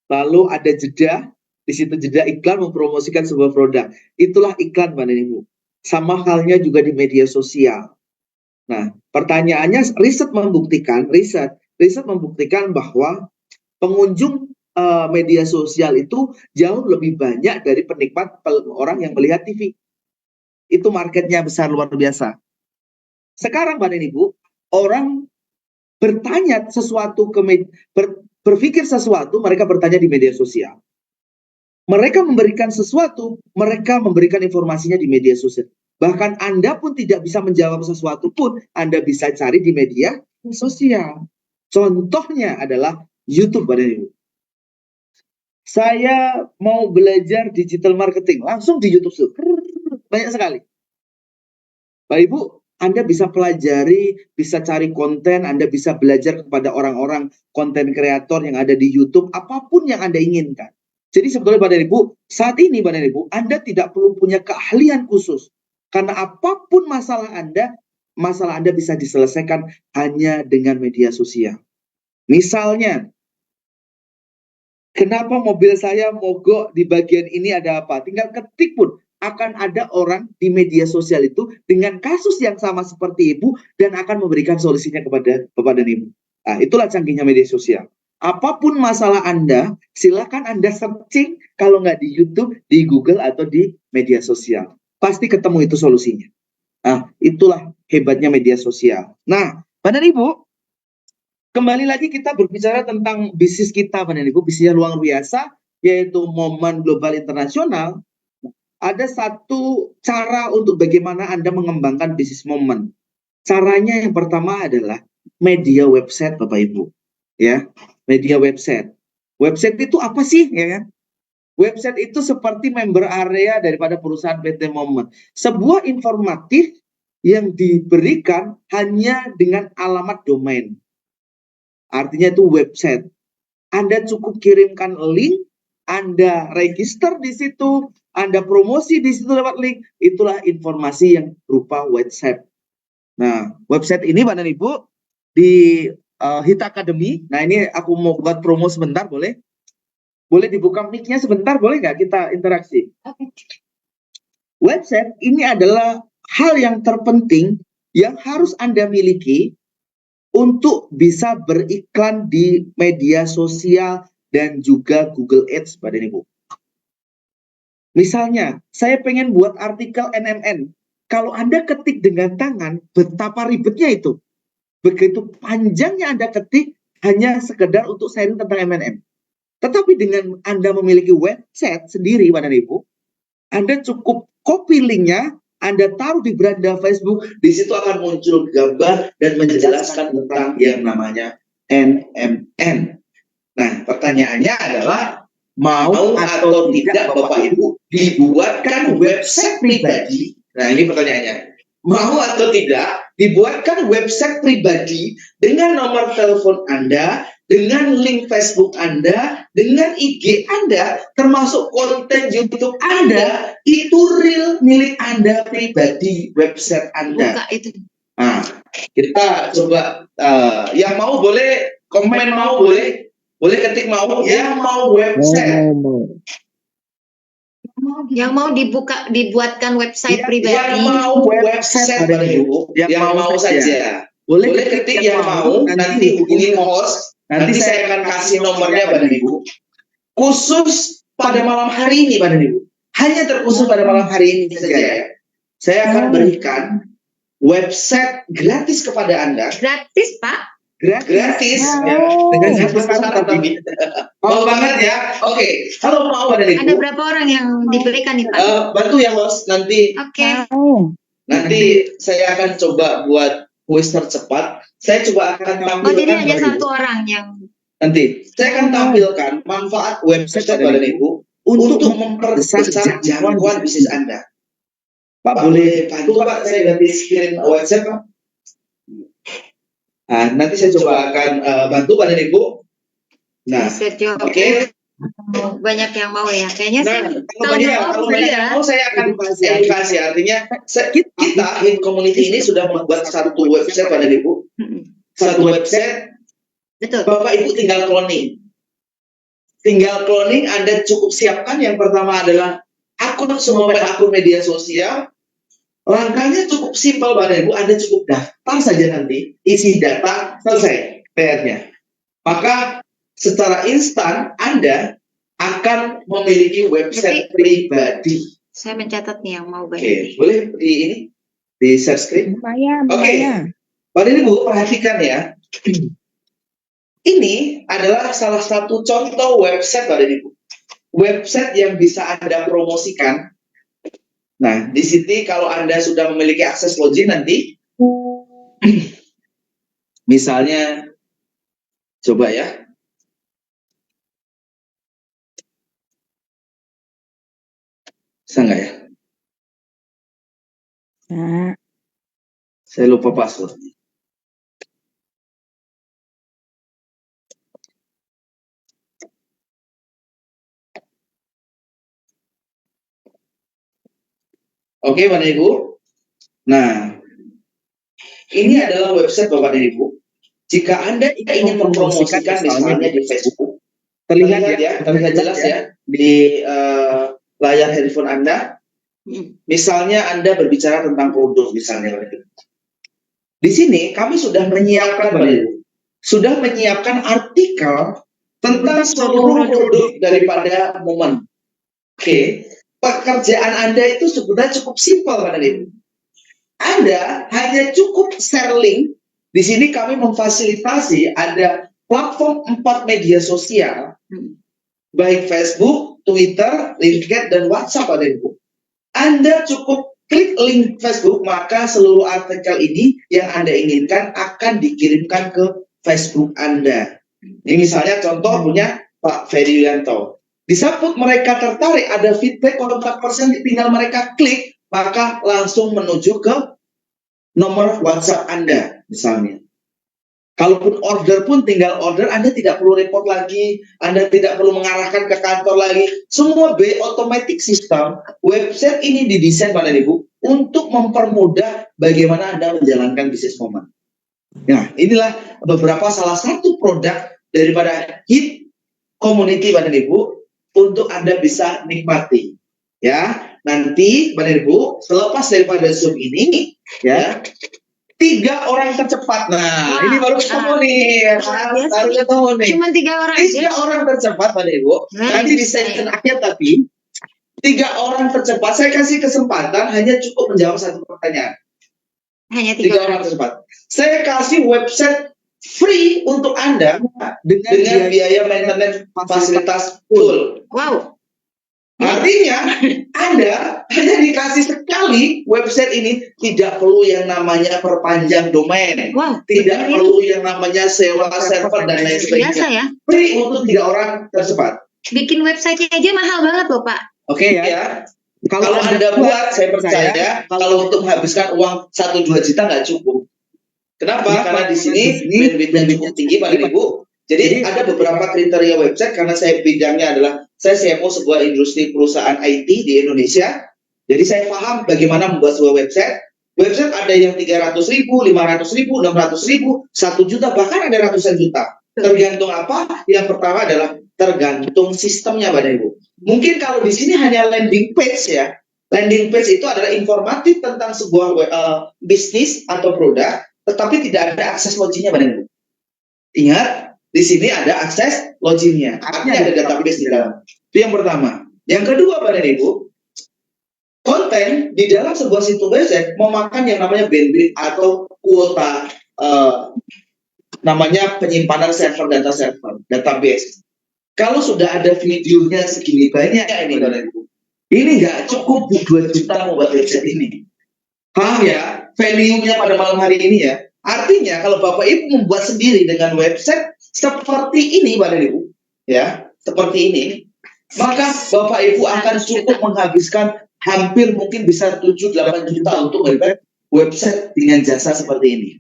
Lalu ada jeda, di situ jeda iklan mempromosikan sebuah produk. Itulah iklan, Bapak dan Ibu. Sama halnya juga di media sosial. Nah, pertanyaannya riset membuktikan bahwa pengunjung media sosial itu jauh lebih banyak dari penikmat orang yang melihat TV. Itu marketnya besar luar biasa. Sekarang Bapak dan Ibu, orang bertanya sesuatu berpikir sesuatu, mereka bertanya di media sosial. Mereka memberikan sesuatu, mereka memberikan informasinya di media sosial. Bahkan Anda pun tidak bisa menjawab sesuatu pun, Anda bisa cari di media sosial. Contohnya adalah YouTube, Bapak dan Ibu. Saya mau belajar digital marketing, langsung di YouTube. Banyak sekali. Bapak Ibu, Anda bisa pelajari, bisa cari konten, Anda bisa belajar kepada orang-orang konten kreator yang ada di YouTube, apapun yang Anda inginkan. Jadi sebetulnya Bapak dan Ibu, saat ini Bapak dan Ibu, Anda tidak perlu punya keahlian khusus. Karena apapun masalah Anda bisa diselesaikan hanya dengan media sosial. Misalnya, kenapa mobil saya mogok di bagian ini ada apa? Tinggal ketik pun akan ada orang di media sosial itu dengan kasus yang sama seperti Ibu dan akan memberikan solusinya kepada Bapak dan Ibu. Nah, itulah canggihnya media sosial. Apapun masalah Anda, silakan Anda searching, kalau nggak di YouTube, di Google atau di media sosial. Pasti ketemu itu solusinya. Nah, itulah hebatnya media sosial. Nah, Bapak dan Ibu, kembali lagi kita berbicara tentang bisnis kita, Bapak dan Ibu, bisnisnya luar biasa, yaitu Momen Global Internasional. Ada satu cara untuk bagaimana Anda mengembangkan bisnis Momen. Caranya yang pertama adalah media website, Bapak Ibu. Ya, media website. Website itu apa sih, ya kan? Website itu seperti member area daripada perusahaan PT Momen. Sebuah informatif yang diberikan hanya dengan alamat domain. Artinya itu website. Anda cukup kirimkan link, Anda register di situ, Anda promosi di situ lewat link, itulah informasi yang berupa website. Nah, website ini Bapak dan Ibu di Hit Academy. Nah, ini aku mau buat promo sebentar, boleh? Boleh dibuka mic-nya sebentar, boleh nggak kita interaksi? Website ini adalah hal yang terpenting yang harus Anda miliki untuk bisa beriklan di media sosial dan juga Google Ads, Bapak dan Ibu. Misalnya, saya pengen buat artikel NMN. Kalau Anda ketik dengan tangan, betapa ribetnya itu. Begitu panjangnya Anda ketik, hanya sekedar untuk sharing tentang MNM. Tetapi dengan Anda memiliki website sendiri, Bapak dan Ibu, Anda cukup copy linknya, Anda taruh di beranda Facebook, di situ akan muncul gambar dan menjelaskan tentang yang namanya NMN. Nah, pertanyaannya adalah, mau atau tidak Bapak Ibu dibuatkan website pribadi? Nah, ini pertanyaannya. Mau atau tidak dibuatkan website pribadi dengan nomor telepon Anda, dengan link Facebook Anda, dengan IG Anda, termasuk konten YouTube Anda, itu real milik Anda pribadi, website Anda. Buka itu. Nah, kita coba, yang mau boleh komen, mau boleh ketik mau, yang mau website. Yang mau dibuatkan website pribadi. Yang mau website, Bapak Ibu, yang mau saja. Boleh ketik yang mau, nanti hubungi host, nanti saya akan kasih nomornya Bapak Ibu. Khusus pada malam hari ini Bapak Ibu. Hanya terkhusus pada malam hari ini saja ya. Saya akan berikan website gratis kepada Anda. Gratis, Pak? Gratis. Ya. Dengan satu syarat tapi. Mau banget ya? Oke. Kalau mau Bapak Ibu. Ada berapa orang yang diberikan nih, Pak? Bantu ya host, nanti. Oke. Nanti saya akan coba buat kuis tercepat. Saya coba akan tampilkan. Oh, jadi hanya Bapak Ibu. satu orang yang. Nanti saya akan tampilkan manfaat website Bapak Ibu untuk memperbesar jangkauan bisnis Anda. Pak, boleh bantu Pak, saya ganti screen website Pak. Nah, nanti saya coba akan bantu Bapak Ibu. Nah, oke. Banyak yang mau ya, kayaknya sih. Kalau banyak yang mau saya akan edukasi. Artinya kita in community ini sudah membuat satu website Bapak Ibu. Satu website. Betul. Bapak Ibu tinggal cloning. Anda cukup siapkan. Yang pertama adalah semua akun media sosial. Langkahnya cukup simpel Bapak Ibu. Anda cukup daftar saja nanti, isi data, selesai PR-nya. Maka secara instan Anda akan memiliki website pribadi. Saya mencatat nih yang mau banyak. Oke, boleh di share screen? Oke. Bapak Ibu perhatikan ya. Ini adalah salah satu contoh website Bapak Ibu. Website yang bisa Anda promosikan. Nah, di sini kalau Anda sudah memiliki akses login nanti, misalnya, coba ya. Bisa nggak ya? Saya lupa password. Oke, Bapak Ibu. Nah, ini adalah website Bapak dan Ibu. Jika Anda ingin mempromosikan misalnya di Facebook, terlihat jelas ya di layar handphone Anda. Misalnya Anda berbicara tentang produk misalnya. Di sini kami sudah menyiapkan Bapak Ibu, sudah menyiapkan artikel tentang seluruh produk daripada Momen. Oke. Pekerjaan Anda itu sebenarnya cukup simpel, Bapak Ibu. Anda hanya cukup share link. Di sini kami memfasilitasi ada platform 4 media sosial, baik Facebook, Twitter, LinkedIn, dan WhatsApp, Bapak Ibu. Anda cukup klik link Facebook, maka seluruh artikel ini yang Anda inginkan akan dikirimkan ke Facebook Anda. Ini misalnya contoh punya Pak Ferry Yulianto. Di saat mereka tertarik, ada feedback kontak person, tinggal mereka klik, maka langsung menuju ke nomor WhatsApp Anda, misalnya. Kalaupun order pun tinggal order, Anda tidak perlu report lagi, Anda tidak perlu mengarahkan ke kantor lagi. Semua automatic system, website ini didesain Bapak Ibu untuk mempermudah bagaimana Anda menjalankan bisnis Momen. Nah, inilah beberapa salah satu produk daripada hit community Bapak Ibu, untuk Anda bisa nikmati. Ya, nanti Bapak Ibu selepas daripada Zoom ini ya, 3 orang tercepat. Nah, ini baru ketemu nih. Baru ketemu nih. Cuma 3 orang. 3 orang tercepat Bapak Ibu. Nanti di session akhir tapi 3 orang tercepat, saya kasih kesempatan hanya cukup menjawab 1 pertanyaan. Hanya 3 orang tercepat. Saya kasih website free untuk Anda dengan biaya maintenance fasilitas full. Wow. Artinya Anda hanya dikasih sekali website ini, tidak perlu yang namanya perpanjang domain, Wow. tidak perlu yang namanya sewa server dan lain Biasa sebagainya. ya. Free untuk 3 orang tercepat. Bikin website aja mahal banget loh Pak. Oke ya. Kalau Anda buat, saya percaya kalau untuk menghabiskan uang 1-2 juta nggak cukup. Kenapa? Karena di sini bandwidth-nya cukup tinggi Pak dan Ibu. Jadi ada beberapa kriteria website, karena saya bidangnya adalah saya CMO sebuah industri perusahaan IT di Indonesia. Jadi saya paham bagaimana membuat sebuah website. Website ada yang 300.000, 500.000, 600.000, 1 juta, bahkan ada ratusan juta. Tergantung apa? Yang pertama adalah tergantung sistemnya Bapak Ibu. Mungkin kalau di sini hanya landing page ya. Landing page itu adalah informatif tentang sebuah bisnis atau produk, tetapi tidak ada akses loginnya Bapak Ibu. Ingat, di sini ada akses loginnya. Artinya ada database di dalam. Itu yang pertama. Yang kedua Bapak Ibu, konten di dalam sebuah situs website memakan yang namanya bandwidth atau kuota namanya penyimpanan server database. Kalau sudah ada videonya segini banyak ini Bapak Ibu, ini nggak cukup 2 juta membuat website ini. Paham ya? Value-nya pada malam hari ini ya. Artinya kalau Bapak Ibu membuat sendiri dengan website seperti ini Bapak Ibu, ya, seperti ini, maka Bapak Ibu akan cukup menghabiskan hampir mungkin bisa 7-8 juta untuk website dengan jasa seperti ini.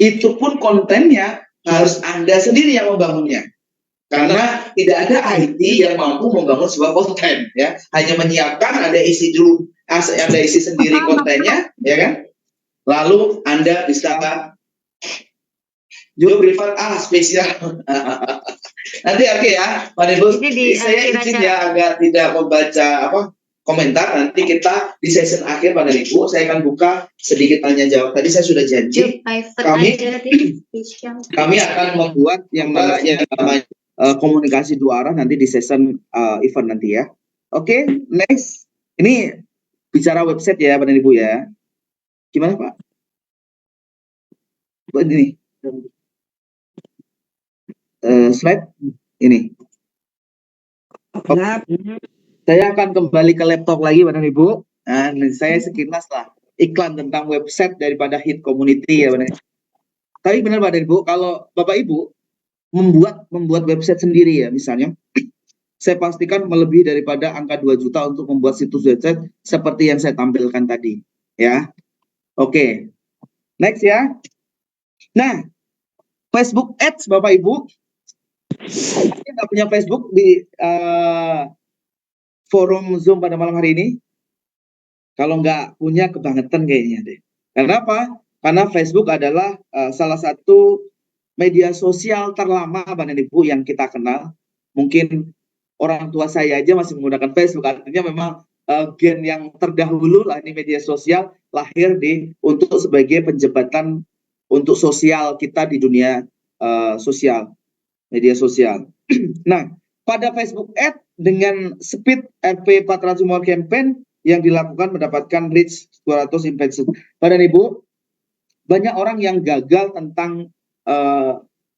Itu pun kontennya harus Anda sendiri yang membangunnya. Karena tidak ada IT yang mampu membangun sebuah konten, ya. Hanya menyiapkan, Anda isi dulu, Anda isi sendiri kontennya, ya kan? Lalu Anda bisa juga privat spesial. Nanti oke ya, Pak Ibu. Saya izin ya agak tidak membaca komentar. Nanti kita di session akhir Pak Ibu, saya akan buka sedikit tanya jawab. Tadi saya sudah janji kami akan membuat yang namanya komunikasi 2 arah nanti di session event nanti ya. Oke, next. Ini bicara website ya Pak Ibu ya. Gimana Pak? Ini slide ini. Saya akan kembali ke laptop lagi Bapak Ibu. Nah, saya sekilas lah iklan tentang website daripada hit community ya Bapak. Tapi benar Bapak Ibu, kalau Bapak Ibu membuat website sendiri ya misalnya, saya pastikan melebihi daripada angka 2 juta untuk membuat situs website seperti yang saya tampilkan tadi ya. Oke. Next ya. Nah, Facebook Ads Bapak Ibu, saya nggak punya Facebook di forum Zoom pada malam hari ini. Kalau nggak punya kebangetan kayaknya deh. Kenapa? Karena Facebook adalah salah satu media sosial terlama Bapak Ibu yang kita kenal. Mungkin orang tua saya aja masih menggunakan Facebook. Artinya memang gen yang terdahulu lah ini media sosial lahir untuk sebagai penjembatan untuk sosial kita di dunia sosial, media sosial. Nah, pada Facebook Ad dengan speed RP 400 more campaign yang dilakukan mendapatkan reach 200 impression. Bapak Ibu, banyak orang yang gagal tentang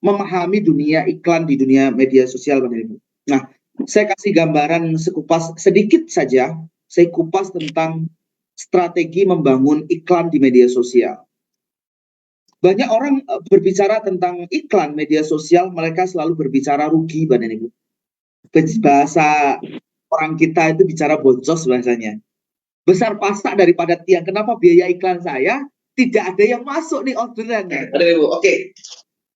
memahami dunia iklan di dunia media sosial Bapak Ibu. Nah, saya kasih gambaran sekupas sedikit saja, saya kupas tentang strategi membangun iklan di media sosial. Banyak orang berbicara tentang iklan media sosial, mereka selalu berbicara rugi Bapak Ibu. Bahasa orang kita itu bicara boncos bahasanya. Besar pasak daripada tiang. Kenapa biaya iklan saya tidak ada yang masuk nih orderannya? Oke.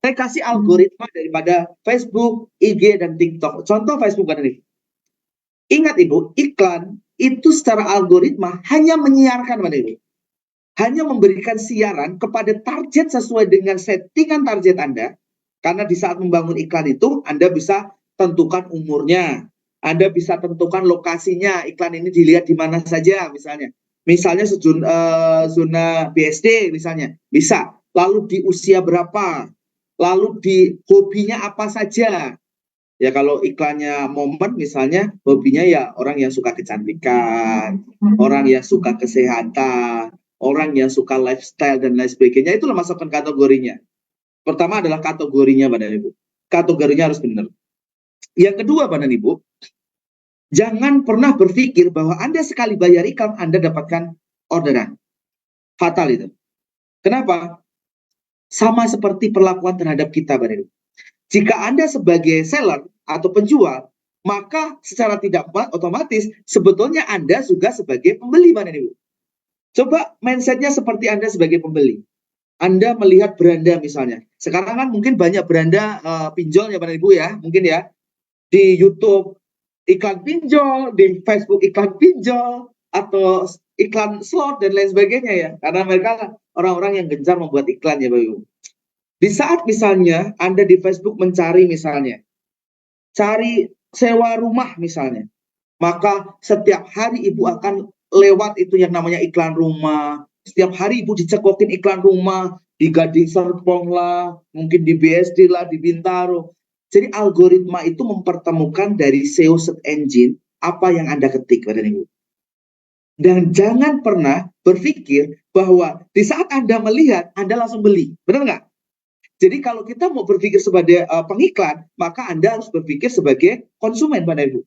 Saya kasih algoritma daripada Facebook, IG, dan TikTok. Contoh Facebook Bapak Ibu. Ingat Ibu, iklan itu secara algoritma hanya menyiarkan Bapak Ibu. Hanya memberikan siaran kepada target sesuai dengan settingan target Anda. Karena di saat membangun iklan itu, Anda bisa tentukan umurnya. Anda bisa tentukan lokasinya. Iklan ini dilihat di mana saja misalnya. Misalnya zona BSD misalnya. Bisa. Lalu di usia berapa. Lalu di hobinya apa saja. Ya kalau iklannya momen misalnya hobinya ya orang yang suka kecantikan, orang yang suka kesehatan, orang yang suka lifestyle dan lain sebagainya, itulah masukkan kategorinya. Pertama adalah kategorinya Bapak dan Ibu. Kategorinya harus benar. Yang kedua Bapak dan Ibu, jangan pernah berpikir bahwa Anda sekali bayar iklan Anda dapatkan orderan. Fatal itu. Kenapa? Sama seperti perlakuan terhadap kita Bapak dan Ibu. Jika Anda sebagai seller atau penjual, maka secara tidak otomatis sebetulnya Anda juga sebagai pembeli Bapak dan Ibu. Coba mindsetnya seperti Anda sebagai pembeli. Anda melihat beranda misalnya. Sekarang kan mungkin banyak beranda pinjol ya Bapak dan Ibu ya, mungkin ya. Di YouTube iklan pinjol, di Facebook iklan pinjol, atau iklan slot dan lain sebagainya ya. Karena mereka orang-orang yang gencar membuat iklan ya Bapak Ibu. Di saat misalnya Anda di Facebook mencari misalnya, cari sewa rumah misalnya, maka setiap hari Ibu akan lewat itu yang namanya iklan rumah. Setiap hari Ibu dicekokin iklan rumah, di Gading Serpong lah, mungkin di BSD lah, di Bintaro. Jadi algoritma itu mempertemukan dari SEO search engine apa yang Anda ketik, Bapak dan Ibu. Dan jangan pernah berpikir bahwa di saat Anda melihat, Anda langsung beli. Benar nggak? Jadi kalau kita mau berpikir sebagai pengiklan, maka Anda harus berpikir sebagai konsumen, Bapak dan Ibu.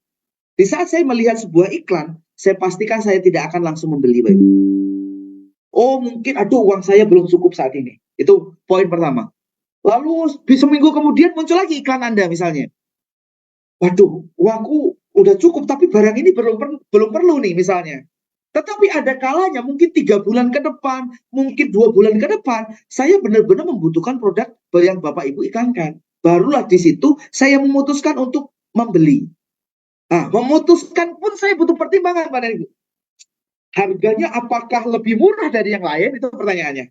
Di saat saya melihat sebuah iklan, saya pastikan saya tidak akan langsung membeli, Bapak. Oh, mungkin aduh uang saya belum cukup saat ini. Itu poin pertama. Lalu seminggu kemudian muncul lagi iklan Anda misalnya. Waduh, uangku udah cukup tapi barang ini belum perlu nih misalnya. Tetapi ada kalanya mungkin 3 bulan ke depan, mungkin 2 bulan ke depan, saya benar-benar membutuhkan produk yang Bapak Ibu iklankan. Barulah di situ saya memutuskan untuk membeli. Nah, memutuskan pun saya butuh pertimbangan Pak Ibu. Harganya apakah lebih murah dari yang lain? Itu pertanyaannya.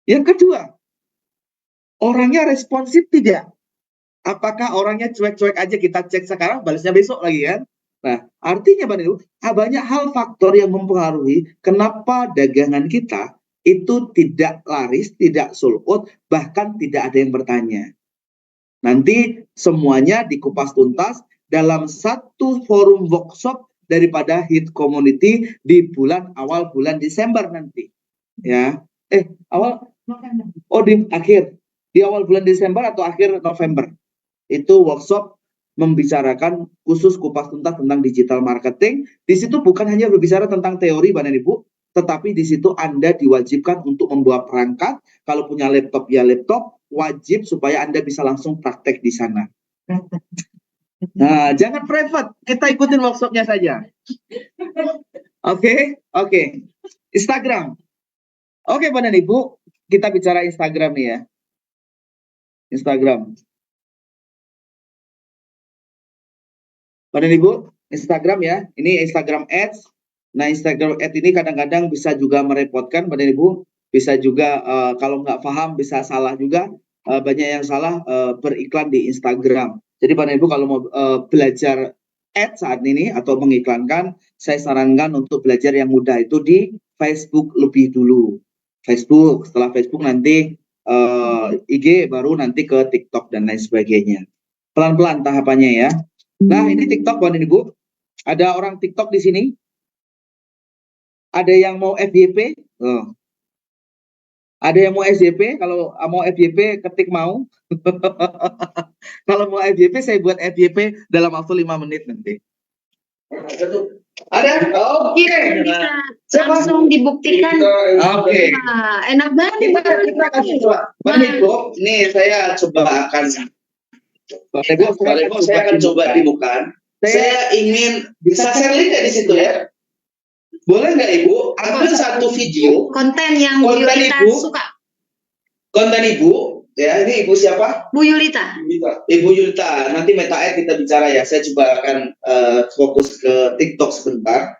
Yang kedua, orangnya responsif tidak? Apakah orangnya cuek-cuek aja kita cek sekarang, balasnya besok lagi kan? Nah, artinya Pak Ibu, banyak hal faktor yang mempengaruhi kenapa dagangan kita itu tidak laris, tidak sold out, bahkan tidak ada yang bertanya. Nanti semuanya dikupas tuntas dalam satu forum workshop daripada Hit Community di awal bulan Desember nanti. Ya, di awal bulan Desember atau akhir November. Itu workshop membicarakan khusus kupas tuntas tentang digital marketing. Di situ bukan hanya berbicara tentang teori Bapak dan Ibu, tetapi di situ Anda diwajibkan untuk membawa perangkat. Kalau punya laptop ya laptop, wajib supaya Anda bisa langsung praktek di sana. Nah, jangan private, kita ikutin workshopnya saja. Oke. Instagram. Oke, Bapak dan Ibu, kita bicara Instagram nih ya. Instagram. Bapak dan Ibu, Instagram ya. Ini Instagram Ads. Nah, Instagram Ads ini kadang-kadang bisa juga merepotkan Bapak dan Ibu. Bisa juga kalau nggak paham bisa salah juga. Banyak yang salah beriklan di Instagram. Jadi Bapak dan Ibu kalau mau belajar Ads saat ini atau mengiklankan, saya sarankan untuk belajar yang mudah itu di Facebook lebih dulu. Facebook, setelah Facebook nanti IG, baru nanti ke TikTok dan lain sebagainya. Pelan-pelan tahapannya ya. Nah, ini TikTok Bapak dan Ibu. Ada orang TikTok di sini? Ada yang mau FYP? Oh. Ada yang mau FYP? Kalau mau FYP ketik mau. Kalau mau FYP saya buat FYP dalam waktu 5 menit nanti. Ada? Oke. Bisa langsung dibuktikan. Oke. Nah, enak banget. Kita kasih coba. Bapak Ibu, ini saya coba akan saya akan coba dibuka. Saya ingin bisa share link di situ ya. Boleh nggak Ibu? Ambil satu video. Konten yang Bu Yulita suka. Konten Ibu, ya ini Ibu siapa? Bu Yulita. Ibu Yulita. Nanti Meta Ed kita bicara ya. Saya coba akan fokus ke TikTok sebentar.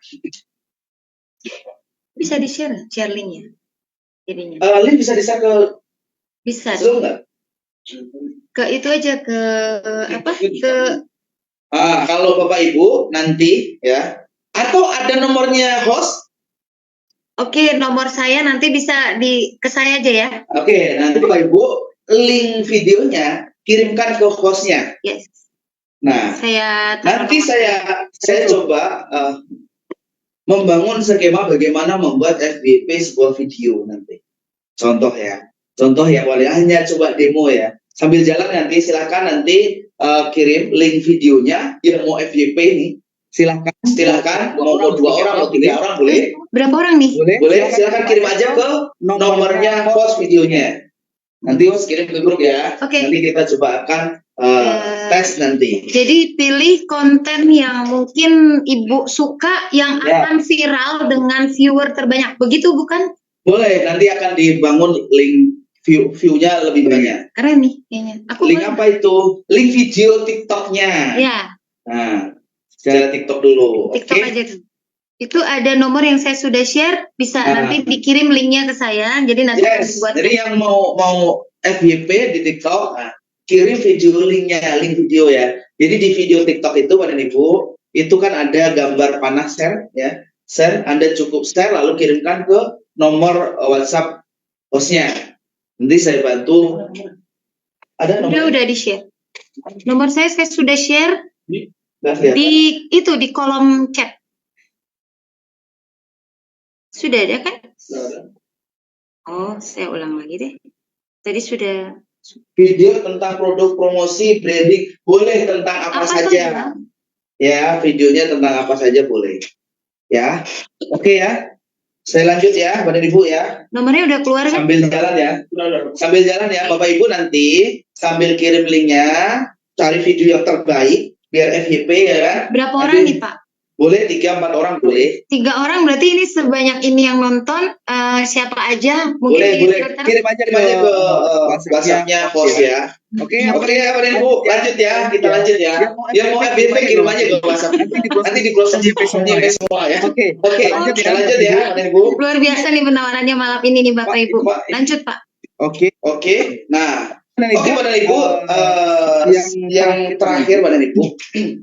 Bisa di-share linknya. Jadinya. Link bisa di-share ke. Bisa. Zoom nggak? Ke itu aja ke apa? Ke kalau Bapak Ibu nanti ya, atau ada nomornya host? Oke, nomor saya nanti bisa ke saya aja ya. Oke, nanti Bapak Ibu link videonya kirimkan ke hostnya. Yes. Nah, Saya taruh nanti nomor saya coba membangun skema bagaimana membuat FYP sebuah video nanti. Contoh ya, boleh hanya coba demo ya. Sambil jalan nanti silakan nanti kirim link videonya yang mau FYP ini. Silakan mau 2 orang mau 3 orang boleh. Berapa orang nih? Boleh silakan kirim aja ke nomornya host videonya. Nanti host kirim ke grup ya. Oke. Nanti kita coba akan tes nanti. Jadi pilih konten yang mungkin Ibu suka yang Ya. akan viral dengan viewer terbanyak. Begitu bukan? Boleh, nanti akan dibangun link view-nya lebih banyak. Keren nih kayaknya. Aku Link boleh. apa itu? Link video TikToknya. Ya, Nah, secara TikTok dulu. TikTok Oke. aja dulu. Itu ada nomor yang saya sudah share, bisa Nah. nanti dikirim linknya ke saya. Jadi nanti akan Yes. dibuat. Jadi yang mau FYP di TikTok, kirim video linknya, link video ya. Jadi di video TikTok itu Bapak dan Ibu, itu kan ada gambar panah share ya. Share, Anda cukup share lalu kirimkan ke nomor WhatsApp hostnya. Nanti saya bantu. Ada nomor? Udah di share. Nomor saya sudah share Nggak kelihatan. di kolom chat. Sudah ada kan? Oh, saya ulang lagi deh. Tadi sudah. Video tentang produk promosi branding boleh tentang apa saja. Ya, videonya tentang apa saja boleh. Ya, oke ya. Saya lanjut ya, Bapak Ibu ya. Nomornya udah keluar kan? Sambil jalan ya, Bapak Ibu nanti sambil kirim linknya, cari video yang terbaik biar FYP ya kan. Berapa Nanti orang nih Pak? Boleh 3-4 orang boleh. 3 orang berarti ini sebanyak ini yang nonton, siapa aja mungkin Boleh. di-filter. Kirim aja ke WhatsApp-nya host ya. Oke ya Bapak Ibu, lanjut ya, kita lanjut ya. Yang mau FYP kirim aja ke WhatsApp. Nanti diproses di semua ya. Oke, kita lanjut ya Bapak Ibu. Luar biasa nih penawarannya malam ini nih Bapak Ibu. Lanjut Pak. Oke. Nah, Bapak Ibu, yang terakhir Bapak Ibu,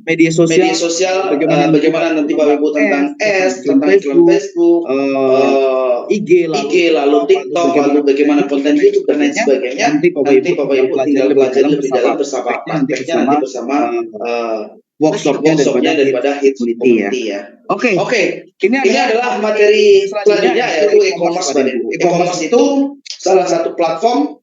media sosial bagaimana nanti Bapak Ibu tentang tentang iklan Facebook, IG, lalu TikTok, lalu bagaimana konten YouTube dan lain sebagainya. Nanti Bapak Ibu tinggal pelajari lebih dalam bersama prakteknya nanti bersama workshopnya daripada Hits Community ya. Oke. Ini adalah materi selanjutnya yaitu e-commerce Bapak Ibu. E-commerce itu salah satu platform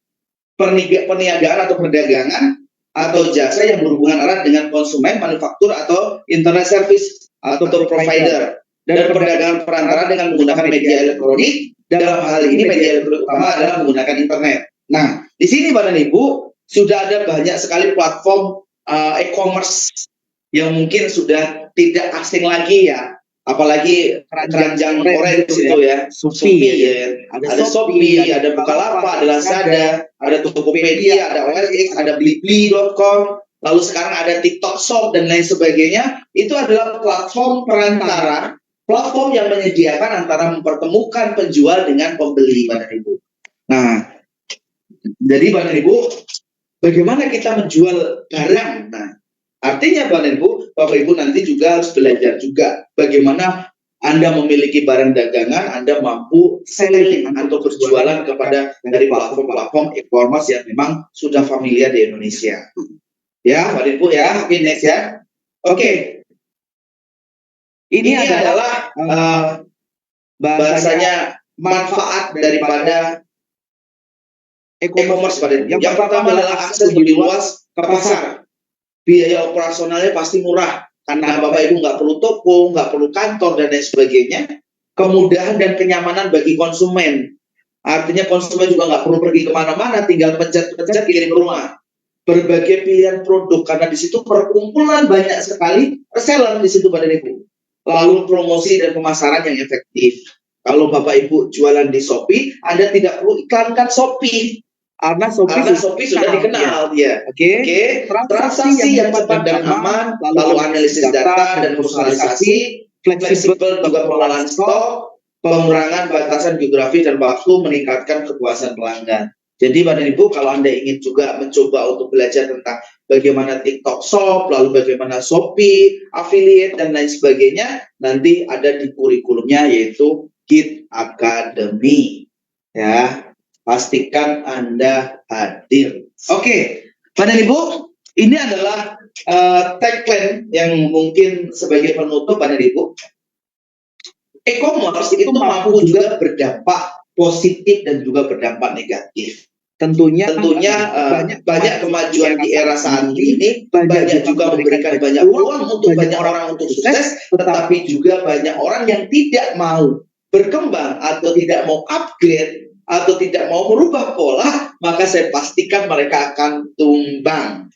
perniagaan atau perdagangan atau jasa yang berhubungan erat dengan konsumen, manufaktur atau internet service atau provider dan perdagangan perantara dengan menggunakan media elektronik. Dalam hal ini media elektronik utama adalah menggunakan internet. Nah, di sini Bapak dan Ibu sudah ada banyak sekali platform e-commerce yang mungkin sudah tidak asing lagi ya. Apalagi keranjang orange itu ya, Shopee ya. Ada Shopee, ada Bukalapak, ada Lazada, ada Tokopedia, ada OLX, ada Blibli.com, lalu sekarang ada TikTok Shop dan lain sebagainya. Itu adalah platform perantara, platform yang menyediakan antara mempertemukan penjual dengan pembeli Bapak Ibu. Nah, jadi Bapak Ibu, bagaimana kita menjual barang? Nah, artinya Bapak Ibu nanti juga harus belajar juga bagaimana Anda memiliki barang dagangan, Anda mampu selling atau berjualan kepada dari platform e-commerce yang memang sudah familiar di Indonesia. Ya, Bapak Ibu ya, oke next ya. Oke. Ini adalah bahasanya manfaat daripada e-commerce Bapak Ibu. Yang pertama adalah akses lebih luas ke pasar. Biaya operasionalnya pasti murah karena Bapak Ibu nggak perlu toko, nggak perlu kantor dan lain sebagainya. Kemudahan dan kenyamanan bagi konsumen. Artinya konsumen juga nggak perlu pergi kemana-mana, tinggal pencet-pencet kirim ke rumah. Berbagai pilihan produk karena di situ perkumpulan banyak sekali reseller di situ Bapak Ibu. Lalu promosi dan pemasaran yang efektif. Kalau Bapak Ibu jualan di Shopee, Anda tidak perlu iklankan Shopee. Karena Shopee sudah dikenal ya. Oke. Transaksi yang cepat dan aman, lalu analisis data dan personalisasi, fleksibel juga pengelolaan stok, pengurangan batasan geografi dan waktu meningkatkan kepuasan pelanggan. Jadi Bapak Ibu kalau Anda ingin juga mencoba untuk belajar tentang bagaimana TikTok Shop, lalu bagaimana Shopee, affiliate dan lain sebagainya, nanti ada di kurikulumnya yaitu Hits Academy. Ya. Pastikan Anda hadir. Oke, Bapak dan Ibu, ini adalah tagline yang mungkin sebagai penutup Bapak dan Ibu, e-commerce itu mampu juga berdampak positif dan juga berdampak negatif. Tentunya Banyak kemajuan di era saat ini, banyak juga memberikan banyak peluang untuk banyak orang untuk sukses, tetapi juga banyak orang yang tidak mau berkembang atau tidak mau upgrade atau tidak mau merubah pola, maka saya pastikan mereka akan tumbang.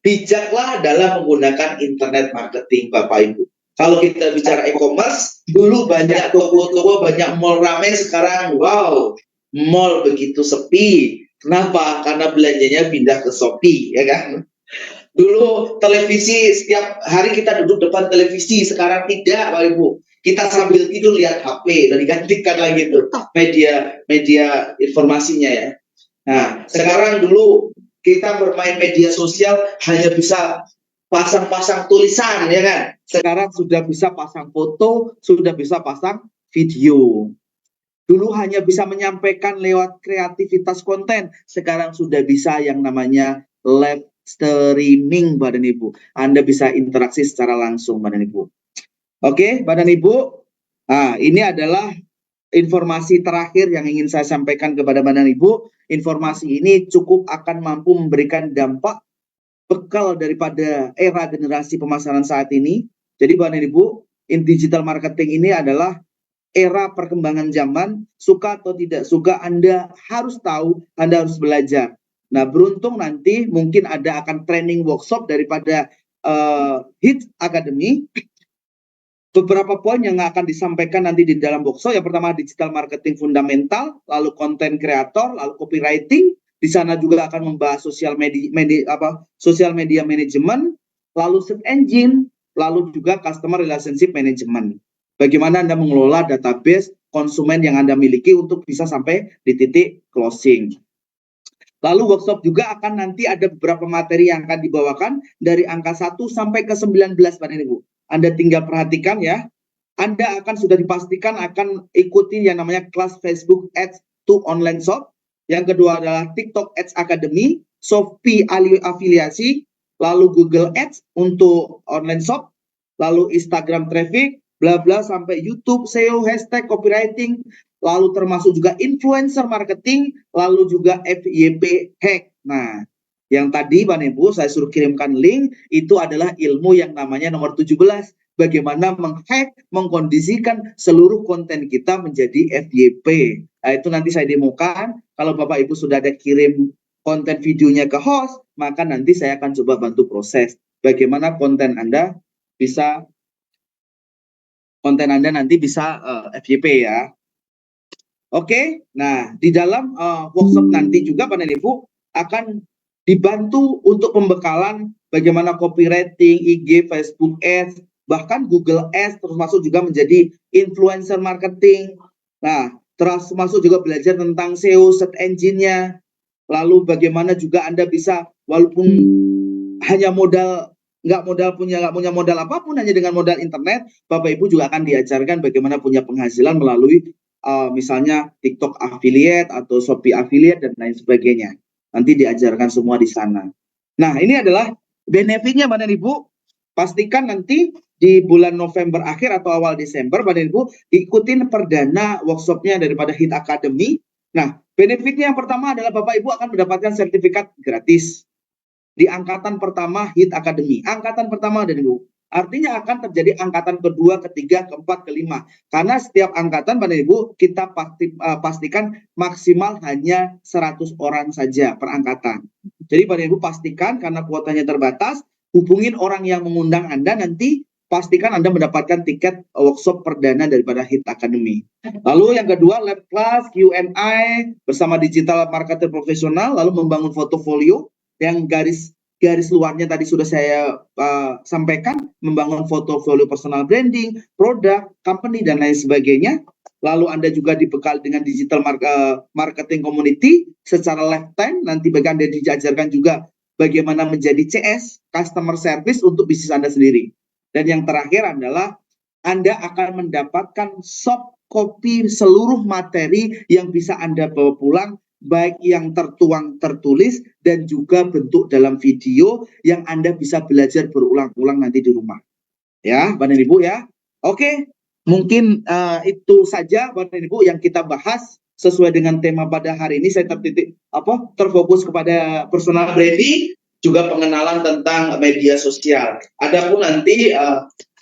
Bijaklah dalam menggunakan internet marketing Bapak Ibu. Kalau kita bicara e-commerce, dulu banyak toko-toko, banyak mall ramai, sekarang wow, mall begitu sepi. Kenapa? Karena belanjanya pindah ke Shopee, ya kan? Dulu televisi, setiap hari kita duduk depan televisi, sekarang tidak, Bapak Ibu. Kita sambil tidur lihat HP, dan digantikan lagi tuh media informasinya ya. Nah, sekarang dulu kita bermain media sosial hanya bisa pasang-pasang tulisan, ya kan? sekarang sudah bisa pasang foto, sudah bisa pasang video. Dulu hanya bisa menyampaikan lewat kreativitas konten, sekarang sudah bisa yang namanya live streaming, Bapak dan Ibu. Anda bisa interaksi secara langsung, Bapak dan Ibu. Oke, Bapak dan Ibu. Nah, ini adalah informasi terakhir yang ingin saya sampaikan kepada Bapak dan Ibu. Informasi ini cukup akan mampu memberikan dampak bekal daripada era generasi pemasaran saat ini. Jadi Bapak dan Ibu, digital marketing ini adalah era perkembangan zaman, suka atau tidak suka Anda harus tahu, Anda harus belajar. Nah, beruntung nanti mungkin ada akan training workshop daripada HIT Academy. Beberapa poin yang akan disampaikan nanti di dalam workshop, yang pertama digital marketing fundamental, lalu content creator, lalu copywriting. Di sana juga akan membahas social media management, lalu search engine, lalu juga customer relationship management. Bagaimana Anda mengelola database konsumen yang Anda miliki untuk bisa sampai di titik closing. Lalu workshop juga akan nanti ada beberapa materi yang akan dibawakan dari angka 1 sampai ke 19, Pak dan Ibu. Anda tinggal perhatikan ya. Anda akan sudah dipastikan akan ikuti yang namanya kelas Facebook Ads to Online Shop. Yang kedua adalah TikTok Ads Academy, Shopee afiliasi, lalu Google Ads untuk online shop, lalu Instagram traffic, bla bla sampai YouTube, SEO, hashtag, copywriting, lalu termasuk juga influencer marketing, lalu juga FYP hack. Nah, yang tadi Pak Ibu saya suruh kirimkan link, itu adalah ilmu yang namanya nomor 17. Bagaimana menghack, mengkondisikan seluruh konten kita menjadi FYP. Nah, itu nanti saya demokan. Kalau Bapak Ibu sudah ada kirim konten videonya ke host, maka nanti saya akan coba bantu proses. Bagaimana konten Anda nanti bisa FYP ya. Oke, nah di dalam workshop nanti juga Pak dan Ibu akan dibantu untuk pembekalan bagaimana copywriting, IG, Facebook Ads, bahkan Google Ads, termasuk juga menjadi influencer marketing. Nah, termasuk juga belajar tentang SEO, search engine-nya. Lalu bagaimana juga Anda bisa, walaupun hanya nggak punya modal apapun, hanya dengan modal internet, Bapak Ibu juga akan diajarkan bagaimana punya penghasilan melalui misalnya TikTok affiliate atau Shopee affiliate dan lain sebagainya. Nanti diajarkan semua di sana. Nah, ini adalah benefitnya Bapak dan Ibu. Pastikan nanti di bulan November akhir atau awal Desember Bapak dan Ibu ikutin perdana workshopnya daripada HIT Academy. Nah, benefitnya yang pertama adalah Bapak Ibu akan mendapatkan sertifikat gratis di angkatan pertama HIT Academy. Angkatan pertama dan Ibu. Artinya akan terjadi angkatan kedua, ketiga, keempat, kelima. Karena setiap angkatan Bapak Ibu kita pastikan maksimal hanya 100 orang saja per angkatan. Jadi Bapak Ibu pastikan karena kuotanya terbatas, hubungin orang yang mengundang Anda, nanti pastikan Anda mendapatkan tiket workshop perdana daripada HIT Academy. Lalu yang kedua, lab class, Q&A bersama digital marketer profesional, lalu membangun portofolio yang garis luarnya tadi sudah saya sampaikan, membangun portofolio personal branding, produk, company, dan lain sebagainya. Lalu Anda juga dibekal dengan digital marketing community secara lifetime, nanti bagi Anda diajarkan juga bagaimana menjadi CS, customer service untuk bisnis Anda sendiri. Dan yang terakhir adalah Anda akan mendapatkan soft copy seluruh materi yang bisa Anda bawa pulang baik yang tertuang tertulis dan juga bentuk dalam video yang Anda bisa belajar berulang-ulang nanti di rumah. Ya, Bapak dan Ibu ya. Oke, mungkin itu saja Bapak dan Ibu yang kita bahas sesuai dengan tema pada hari ini. Saya terfokus kepada personal branding, juga pengenalan tentang media sosial. Adapun nanti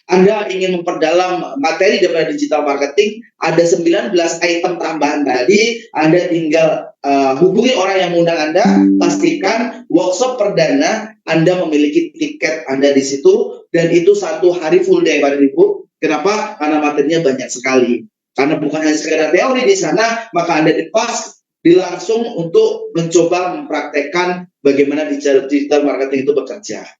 Anda ingin memperdalam materi daripada digital marketing, ada 19 item tambahan tadi, Anda tinggal hubungi orang yang mengundang Anda, pastikan workshop perdana Anda memiliki tiket Anda di situ, dan itu 1 hari full day, Bapak Ibu. Kenapa? Karena materinya banyak sekali. Karena bukan hanya sekedar teori di sana, maka Anda langsung untuk mencoba mempraktekkan bagaimana digital marketing itu bekerja.